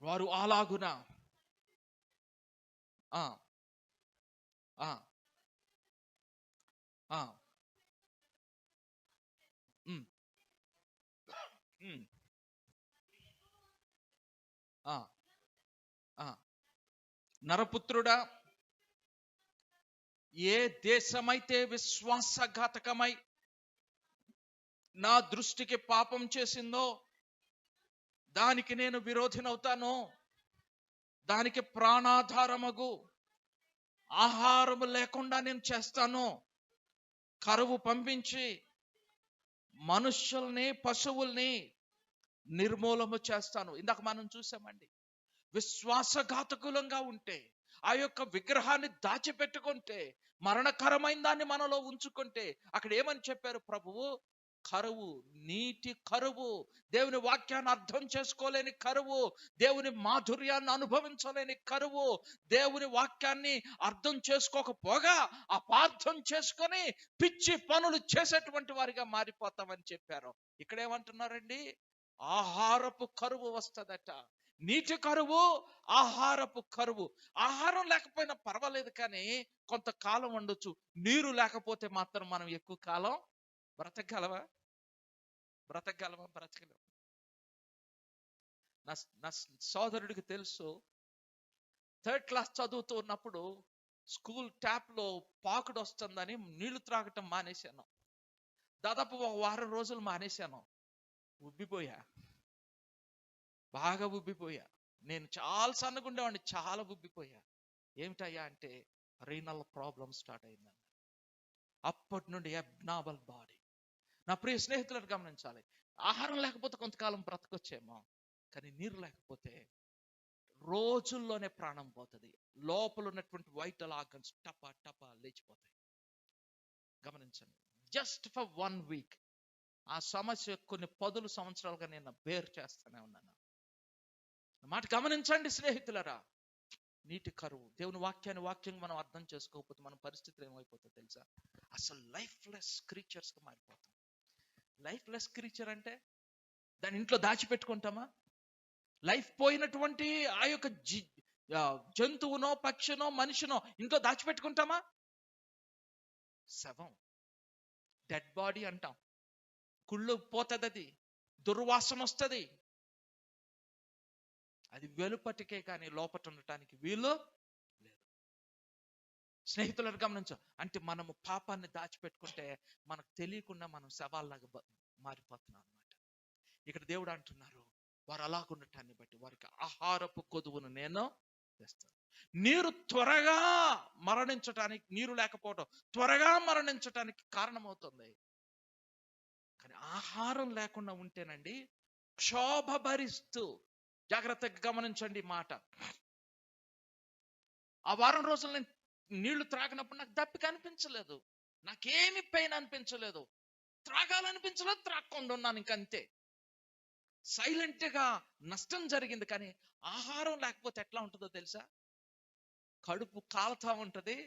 వారు అలాగున నరపుత్రుడా, ఏ దేశమైతే విశ్వాసఘాతకమై నా దృష్టికి పాపం చేసిందో దానికి నేను విరోధినవుతాను. దానికి ప్రాణాధారమగు ఆహారము లేకుండా నేను చేస్తాను. కరువు పంపించి మనుషుల్ని పశువుల్ని నిర్మూలము చేస్తాను. ఇందాక మనం చూసామండి, విశ్వాసఘాతకులంగా ఉంటే, ఆ యొక్క విగ్రహాన్ని దాచిపెట్టుకుంటే, మరణకరమైన దాన్ని మనలో ఉంచుకుంటే, అక్కడ ఏమని చెప్పారు ప్రభువు? కరువు, నీటి కరువు, దేవుని వాక్యాన్ని అర్థం చేసుకోలేని కరువు, దేవుని మాధుర్యాన్ని అనుభవించలేని కరువు, దేవుని వాక్యాన్ని అర్థం చేసుకోకపోగా అపార్థం చేసుకొని పిచ్చి పనులు చేసేటువంటి వారిగా మారిపోతామని చెప్పారు. ఇక్కడ ఏమంటున్నారండి? ఆహారపు కరువు వస్తుందట. నీటి కరువు, ఆహారపు కరువు. ఆహారం లేకపోయినా పర్వాలేదు, కానీ కొంతకాలం ఉండొచ్చు. నీరు లేకపోతే మాత్రం మనం ఎక్కువ కాలం బ్రతకగలవా? బ్రతకలేము. నా సోదరుడికి తెలుసు, 3rd క్లాస్ చదువుతూ ఉన్నప్పుడు స్కూల్ ట్యాప్ లో పాకుడు వస్తుందని నీళ్లు త్రాగటం మానేశాను. దాదాపు 1 వారం రోజులు మానేశాను. బాగా ఉబ్బిపోయా. నేను చాలా సన్నగా ఉండేవాడిని, చాలా ఉబ్బిపోయా. ఏమిటయ్యా అంటే రీనల్ ప్రాబ్లం స్టార్ట్ అయిందండి. అప్పటి నుండి అబ్నార్మల్ బాడీ. నా ప్రియ స్నేహితులను గమనించాలి, ఆహారం లేకపోతే కొంతకాలం బ్రతకొచ్చేమో, కానీ నీరు లేకపోతే రోజుల్లోనే ప్రాణం పోతుంది. లోపల ఉన్నటువంటి వైటల్ ఆర్గన్స్ టపా టపా లేచిపోతాయి. గమనించండి, జస్ట్ ఫర్ 1 వీక్ ఆ సమస్య కొన్ని 10 సంవత్సరాలుగా నేను బేర్ చేస్తూనే ఉన్నాను. మాట గమనించండి స్నేహితులరా. నీటి కరువు, దేవుని వాక్యం మనం అర్థం చేసుకోకపోతే మన పరిస్థితులు ఏమైపోతుందో తెలుసా? అసలు లైఫ్లెస్ క్రీచర్స్ గా మారిపోతాం. లైఫ్లెస్ క్రీచర్ అంటే దాని ఇంట్లో దాచిపెట్టుకుంటామా? లైఫ్ పోయినటువంటి ఆ యొక్క జంతువునో, పక్షినో, మనిషినో ఇంట్లో దాచిపెట్టుకుంటామా? శవం, డెడ్ బాడీ అంటాం. కుళ్ళు పోతుంది, అది దుర్వాసన వస్తుంది. అది వెలుపటికే కానీ లోపట ఉండటానికి వీలు లేదు. స్నేహితులను గమనించు. అంటే మనము పాపాన్ని దాచిపెట్టుకుంటే మనకు తెలియకుండా మనం శవాల్లాగా మారిపోతున్నాం అన్నమాట. ఇక్కడ దేవుడు అంటున్నారు, వారు అలాగుండటాన్ని బట్టి వారికి ఆహారపు కొదువును నేను తెస్తాను. నీరు త్వరగా మరణించటానికి, నీరు లేకపోవడం త్వరగా మరణించటానికి కారణమవుతుంది. కానీ ఆహారం లేకుండా ఉంటేనండి క్షోభ భరిస్తూ, జాగ్రత్తగా గమనించండి మాట. ఆ వారం రోజులు నేను నీళ్లు త్రాగినప్పుడు నాకు దప్పిక అనిపించలేదు, నాకేమి పెయిన్ అనిపించలేదు, త్రాగాలనిపించలేదు, త్రాక్కుండా ఉన్నాను, ఇంకంతే. సైలెంట్ గా నష్టం జరిగింది. కానీ ఆహారం లేకపోతే ఎట్లా ఉంటుందో తెలుసా? కడుపు కాలుతా ఉంటది,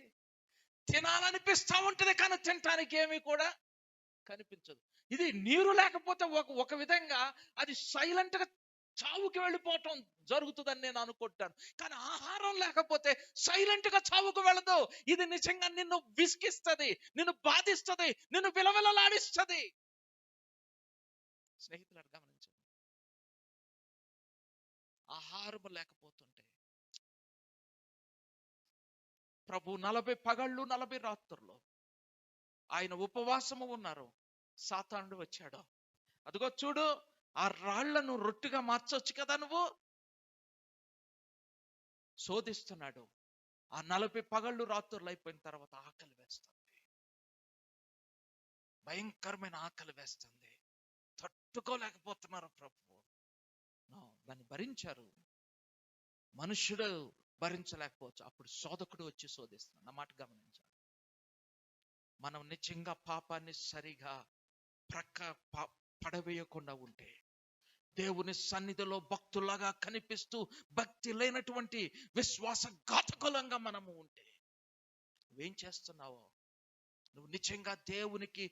తినాలనిపిస్తా ఉంటది, కానీ తినటానికి ఏమీ కూడా కనిపించదు. ఇది నీరు లేకపోతే ఒక విధంగా అది సైలెంట్ గా చావుకి వెళ్ళిపోవటం జరుగుతుందని నేను అనుకుంటాను. కానీ ఆహారం లేకపోతే సైలెంట్ గా చావుకు వెళ్ళదు. ఇది నిజంగా నిన్ను విసిగిస్తుంది, నిన్ను బాధిస్తుంది, నిన్ను విలవిలలాడిస్తుంది. స్నేహితులను గమనించండి, ఆహారం లేకపోతుంటే ప్రభు 40 పగళ్ళు 40 రాత్రులు ఆయన ఉపవాసము ఉన్నారు. సాతానుడు వచ్చాడు, అదిగో చూడు ఆ రాళ్లను రొట్టెగా మార్చొచ్చు కదా నువ్వు, శోధిస్తున్నాడు. ఆ 40 పగళ్ళు రాత్రులు అయిపోయిన తర్వాత ఆకలి వేస్తుంది, భయంకరమైన ఆకలి వేస్తుంది. తట్టుకోలేకపోతున్నారు ప్రభు. దాన్ని భరించారు, మనుషుడు భరించలేకపోవచ్చు. అప్పుడు శోధకుడు వచ్చి శోధిస్తున్నాడు. నా మాట గమనించాలి, మనం నిజంగా పాపాన్ని సరిగా పడవేయకుండా ఉంటే, దేవుని సన్నిధిలో భక్తులాగా కనిపిస్తూ భక్తి లేనటువంటి విశ్వాసఘాతకులంగా మనము ఉంటే, నువ్వేం చేస్తున్నావో, నువ్వు నిజంగా దేవునికి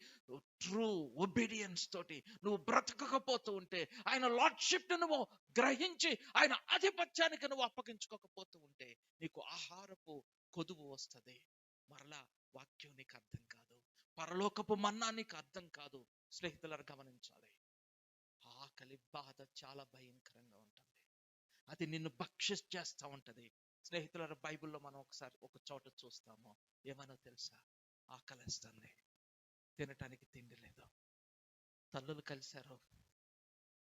ట్రూ ఒబీడియన్స్ తోటి నువ్వు బ్రతకకపోతూ ఉంటే, ఆయన లార్డ్షిప్ నువ్వు గ్రహించి ఆయన ఆధిపత్యానికి నువ్వు అప్పగించుకోకపోతూ ఉంటే, నీకు ఆహారపు కొదువు వస్తుంది. మరలా వాక్యం నీకు అర్థం కాదు, పరలోకపు మన్నా నీకు అర్థం కాదు. స్నేహితులను గమనించాలి, ఆకలి బాధ చాలా భయంకరంగా ఉంటుంది. అది నిన్ను భక్షిస్తూ ఉంటది. స్నేహితుల బైబిల్లో మనం ఒకసారి ఒక చోట చూస్తాము, ఏమనో తెలుసా? ఆకలిస్తుంది, తినటానికి తిండి లేదు. తల్లులు కలిశారు,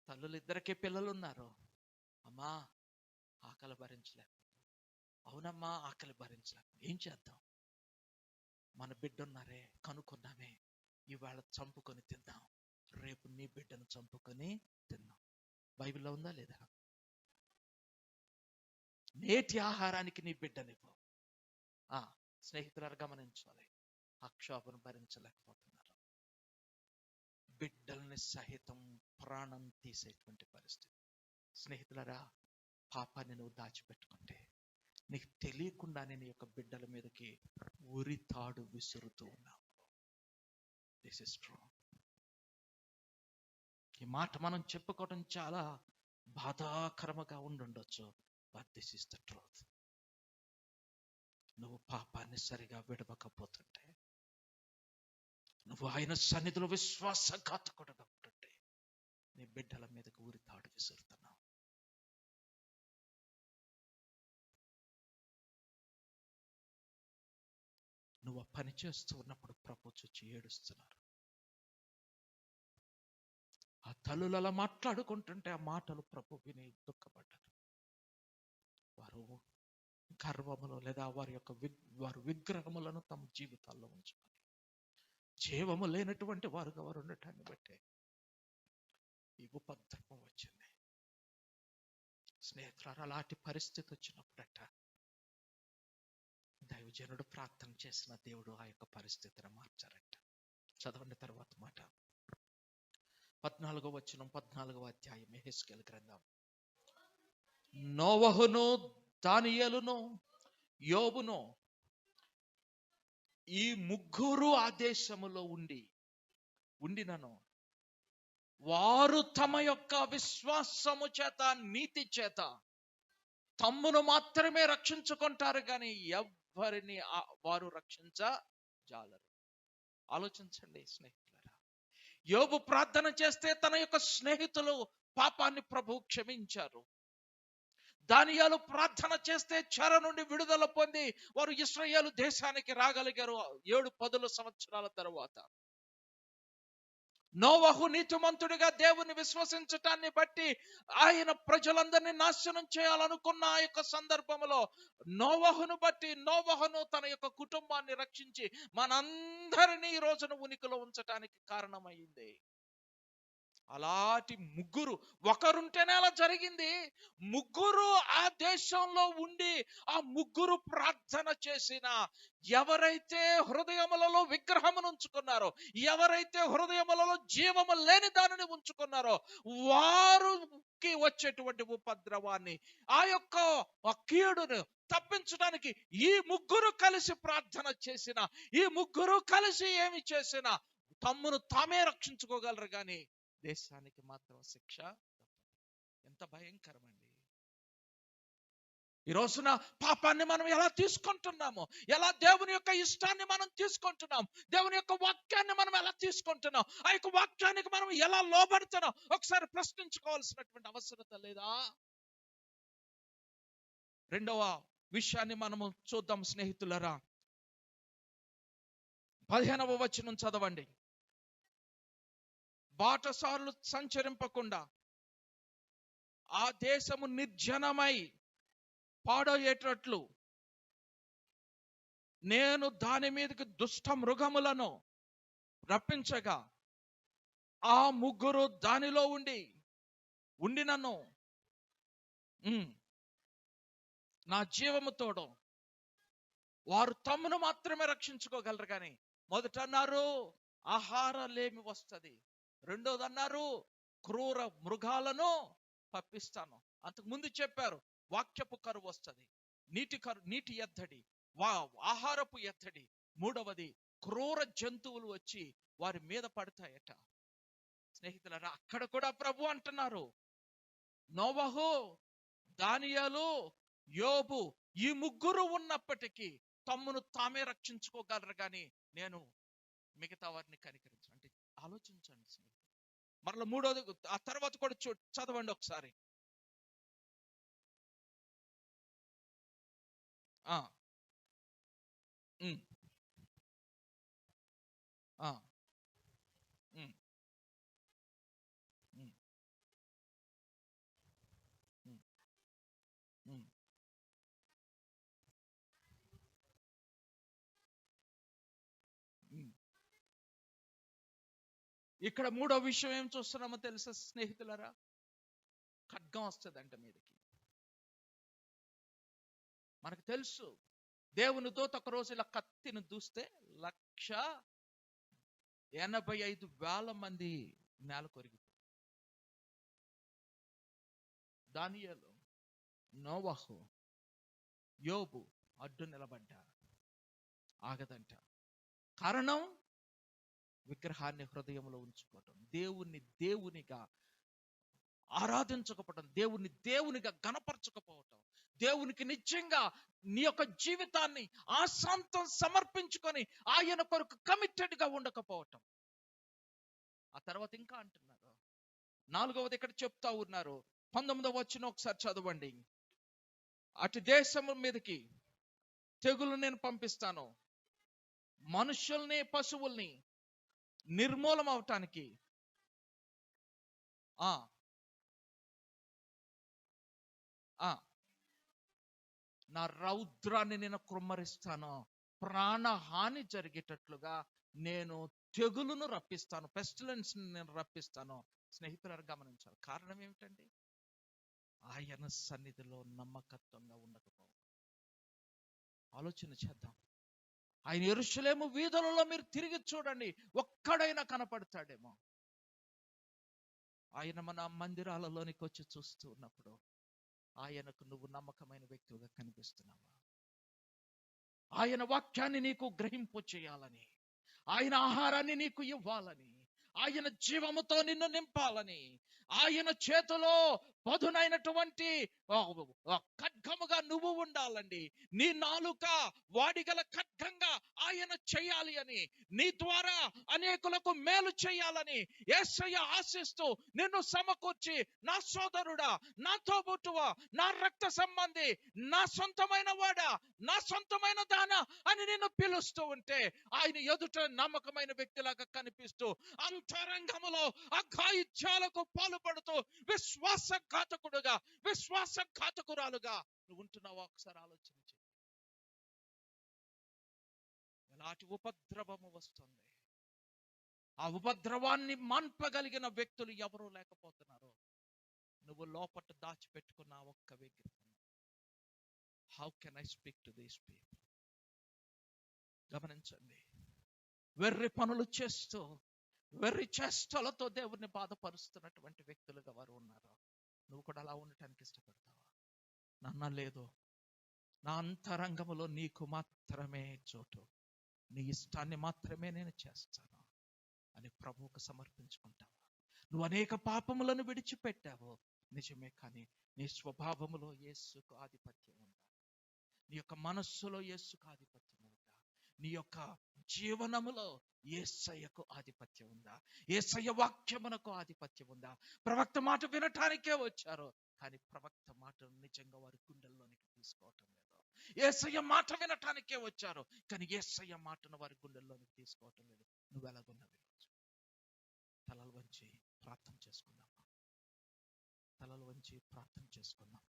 తల్లులు ఇద్దరికే పిల్లలు ఉన్నారు. అమ్మా ఆకలి భరించలేకపోతున్నాం. అవునమ్మా ఆకలి భరించలేక ఏం చేద్దాం? మన బిడ్డ ఉన్నారే, కనుక్కున్నామే, ఇవాళ చంపుకొని తిందాం, రేపు నీ బిడ్డను చంపుకొని తిందాం. బైబిల్లో ఉందా లేదా? నేటి ఆహారానికి నీ బిడ్డనివ్వు. స్నేహితులను గమనించాలి, ఆ క్షోభను భరించలేకపోతున్నారు. బిడ్డల్ని సహితం ప్రాణం తీసేటువంటి పరిస్థితి. స్నేహితులరా, పాపాన్ని నువ్వు దాచిపెట్టుకుంటే నీకు తెలియకుండానే నీ యొక్క బిడ్డల మీదకి ఉరి తాడు విసురుతూ ఉన్నావు. This is true. ఈ మాట మనం చెప్పుకోవడం చాలా బాధాకరముగా ఉండుండొచ్చు, but this is the truth. నువ్వు పాపాన్ని సరిగా విడవకపోతుంటే, నువ్వు ఆయన సన్నిధిలో విశ్వాసఘాతకుడుగా ఉంటుంటే, నీ బిడ్డల మీదకి ఉరి తాడు విసురుతున్నావు. నువ్వు పని చేస్తూ ఉన్నప్పుడు ప్రభు చూచి ఏడుస్తున్నారు. ఆ తల్లులు అలా మాట్లాడుకుంటుంటే ఆ మాటలు ప్రభు విని దుఃఖపడ్డారు. వారు గర్వములో లేదా వారు విగ్రహములను తమ జీవితాల్లో ఉంచుకొని జీవము లేనటువంటి వారుగా వారు ఉండటాన్ని బట్టే ఈ ఉపద్రవం వచ్చింది. స్నేహితులారా, అలాంటి పరిస్థితి వచ్చినప్పుడట దైవజనుడు ప్రార్థన చేసిన దేవుడు ఆ యొక్క పరిస్థితిని మార్చారట. చదవండి తర్వాత మాట. 14వ వచనం, 14వ అధ్యాయం యెహెజ్కేలు గ్రంథం. నోవహును, దానియేలును, యోబును ఈ ముగ్గురు ఆ దేశములో ఉండినను వారు తమ యొక్క విశ్వాసము చేత, నీతి చేత తమ్మును మాత్రమే రక్షించుకుంటారు, కానీ ఎవ్వరిని వారు రక్షించజాలరు. ఆలోచించండి స్నేహితులారా, యోబు ప్రార్థన చేస్తే తన యొక్క స్నేహితులు పాపాన్ని ప్రభు క్షమించారు. దానియేలు ప్రార్థన చేస్తే చెర నుండి విడుదల పొంది వారు ఇశ్రాయేలు దేశానికి రాగలిగారు 7-10 సంవత్సరాల తరువాత. నోవహు నీతిమంతుడిగా దేవుని విశ్వసించటాన్ని బట్టి ఆయన ప్రజలందరినీ నాశనం చేయాలనుకున్న ఆ యొక్క సందర్భంలో నోవహును తన యొక్క కుటుంబాన్ని రక్షించి మనందరినీ ఈ రోజున ఉనికిలో ఉంచటానికి కారణమైంది. అలాంటి ముగ్గురు, ఒకరుంటేనే అలా జరిగింది. ముగ్గురు ఆ దేశంలో ఉండి ఆ ముగ్గురు ప్రార్థన చేసిన, ఎవరైతే హృదయములలో విగ్రహమును ఉంచుకున్నారో, ఎవరైతే హృదయములలో జీవము లేని దానిని ఉంచుకున్నారో, వారికి వచ్చేటువంటి ఉపద్రవాన్ని, ఆ యొక్క కీడును తప్పించడానికి ఈ ముగ్గురు కలిసి ప్రార్థన చేసిన, ఈ ముగ్గురు కలిసి ఏమి చేసినా తమ్మును తామే రక్షించుకోగలరు, కానీ దేశానికి మాత్రం శిక్ష. ఎంత భయంకరమండి! ఈ రోజున పాపాన్ని మనం ఎలా తీసుకుంటున్నాము, ఎలా దేవుని యొక్క ఇష్టాన్ని మనం తీసుకుంటున్నాం, దేవుని యొక్క వాక్యాన్ని మనం ఎలా తీసుకుంటున్నాం, ఆ యొక్క వాక్యానికి మనం ఎలా లోబడుతున్నాం, ఒకసారి ప్రశ్నించుకోవాల్సినటువంటి అవసరత లేదా? రెండవ విషయాన్ని మనము చూద్దాం స్నేహితులరా. 15వ వచనం చదవండి. బాటసారులు సంచరింపకుండా ఆ దేశము నిర్జనమై పాడయ్యేటట్లు నేను దాని మీదకి దుష్ట మృగములను రప్పించగా ఆ ముగ్గురు దానిలో ఉండినను నా జీవము తోడు వారు తమ్మును మాత్రమే రక్షించుకోగలరు, కానీ మొదట అన్నారు ఆహారలేమి వస్తుంది, రెండోది అన్నారు క్రూర మృగాలను పంపిస్తాను, అంతకు ముందు చెప్పారు వాక్యపు కరువు వస్తుంది, నీటి ఎద్దడి, ఆహారపు ఎద్దడి, మూడవది క్రూర జంతువులు వచ్చి వారి మీద పడతాయట. స్నేహితులారా, అక్కడ కూడా ప్రభు అంటున్నారు, నోవహు, దానియేలు, యోబు ఈ ముగ్గురు ఉన్నప్పటికీ తమ్మును తామే రక్షించుకోగలరు, కానీ నేను మిగతా వారిని కనికరించను. అంటే ఆలోచించండి. మరలా మూడోది, ఆ తర్వాత కూడా చదవండి ఒకసారి. ఇక్కడ మూడో విషయం ఏం చూస్తున్నామో తెలుసా స్నేహితులారా? ఖడ్గం వస్తుందంట మీదకి. మనకు తెలుసు, దేవుని దూత ఒక రోజు ఇలా కత్తిని దూస్తే 1,000 85,000 మంది నేల కొరిగి, దానియేలు, నోవహు, యోబు అడ్డు నిలబడ్డారు. ఆగదంట. కారణం విగ్రహాన్ని హృదయంలో ఉంచుకోవటం, దేవుణ్ణి దేవునిగా ఆరాధించకపోవటం, దేవుణ్ణి దేవునిగా గణపరచకపోవటం, దేవునికి నిజంగా నీ యొక్క జీవితాన్ని ఆశాంతం సమర్పించుకొని ఆయన కొరకు కమిటెడ్ గా ఉండకపోవటం. ఆ తర్వాత ఇంకా అంటున్నారు, 4వది ఇక్కడ చెప్తా ఉన్నారు, 19వ వచనం ఒకసారి చదవండి. అటు దేశము మీదకి తెగులు నేను పంపిస్తాను, మనుషుల్ని పశువుల్ని నిర్మూలం అవటానికి నా రౌద్రాన్ని నేను కుమ్మరిస్తాను, ప్రాణహాని జరిగేటట్లుగా నేను తెగులును రప్పిస్తాను, పెస్టిలెన్స్ నేను రప్పిస్తాను. స్నేహితులను గమనించాలి. కారణం ఏమిటండి? ఆయన సన్నిధిలో నమ్మకత్వంగా ఉండకపోవడం. ఆలోచన చేద్దాం. ఆయన యెరూషలేము వీధులలో మీరు తిరిగి చూడండి, ఒక్కడైనా కనపడతాడేమో. ఆయన మన మందిరాలలోనికి వచ్చి చూస్తూ ఉన్నప్పుడు ఆయనకు నువ్వు నమ్మకమైన వ్యక్తిగా కనిపిస్తున్నావా? ఆయన వాక్యాన్ని నీకు గ్రహింపు చేయాలని, ఆయన ఆహారాన్ని నీకు ఇవ్వాలని, ఆయన జీవముతో నిన్ను నింపాలని, ఆయన చేతిలో పదునైనటువంటి ఖడ్గముగా నువ్వు ఉండాలండి. నీ నాలుక వాడిగల ఖడ్గంగా ఆయన చేయాలి అని, నీ ద్వారా అనేకులకు మేలు చేయాలని యేసయ్య ఆశిస్తూ నిన్ను సమకూర్చి, నా సోదరుడా, నా తోబుట్టువా, నా రక్త సంబంధి, నా సొంతమైన వాడా, నా సొంతమైన దానా అని నిన్ను పిలుస్తూ ఉంటే, ఆయన ఎదుట నమ్మకమైన వ్యక్తిలాగా కనిపిస్తూ అంతరంగములో అఘాయిత్యాలకు పాల్పడుతూ విశ్వాసఘాతకుడుగా, విశ్వాసఘాతకురాలుగా నువ్వు ఉంటున్నావా? ఒకసారి ఆలోచన చేయి. ఎలాంటి ఉపద్రవము వస్తుంది? ఆ ఉపద్రవాన్ని మాన్పగలిగిన వ్యక్తులు ఎవరూ లేకపోతున్నారు. నువ్వు లోపట దాచిపెట్టుకున్న ఒక్క విగ్రహం. How can I speak to these people? గమనించండి. వెర్రి పనులు చేస్తూ, వెర్రి చేష్టలతో దేవుణ్ణి బాధపరుస్తున్నటువంటి వ్యక్తులుగా వారు ఉన్నారు. నువ్వు కూడా అలా ఉండటానికి ఇష్టపడతావా? నాన్న లేదు, నా అంతరంగములో నీకు మాత్రమే చోటు, నీ ఇష్టాన్ని మాత్రమే నేను చేస్తాను అని ప్రభువుకు సమర్పించుకుంటావా? నువ్వు అనేక పాపములను విడిచిపెట్టావు నిజమే, కానీ నీ స్వభావములో యేసుకు ఆధిపత్యం ఉందా? నీ యొక్క మనస్సులో యేసుకు ఆధిపత్యం ఉందా? నీ యొక్క జీవనములో యేసయ్యకు ఆధిపత్యం ఉందా? యేసయ్య వాక్యమునకు ఆధిపత్యం ఉందా? ప్రవక్త మాట వినటానికే వచ్చారు, కానీ ప్రవక్త మాటను నిజంగా వారి గుండెల్లోనికి తీసుకోవటం లేదు. యేసయ్య మాట వినటానికే వచ్చారు, కానీ యేసయ్య మాటను వారి గుండెల్లోనికి తీసుకోవటం లేదు. నువ్వు ఎలాగున్నావు? తలలు వంచి ప్రార్థన చేసుకుందాం. తలలు వంచి ప్రార్థన చేసుకుందాం.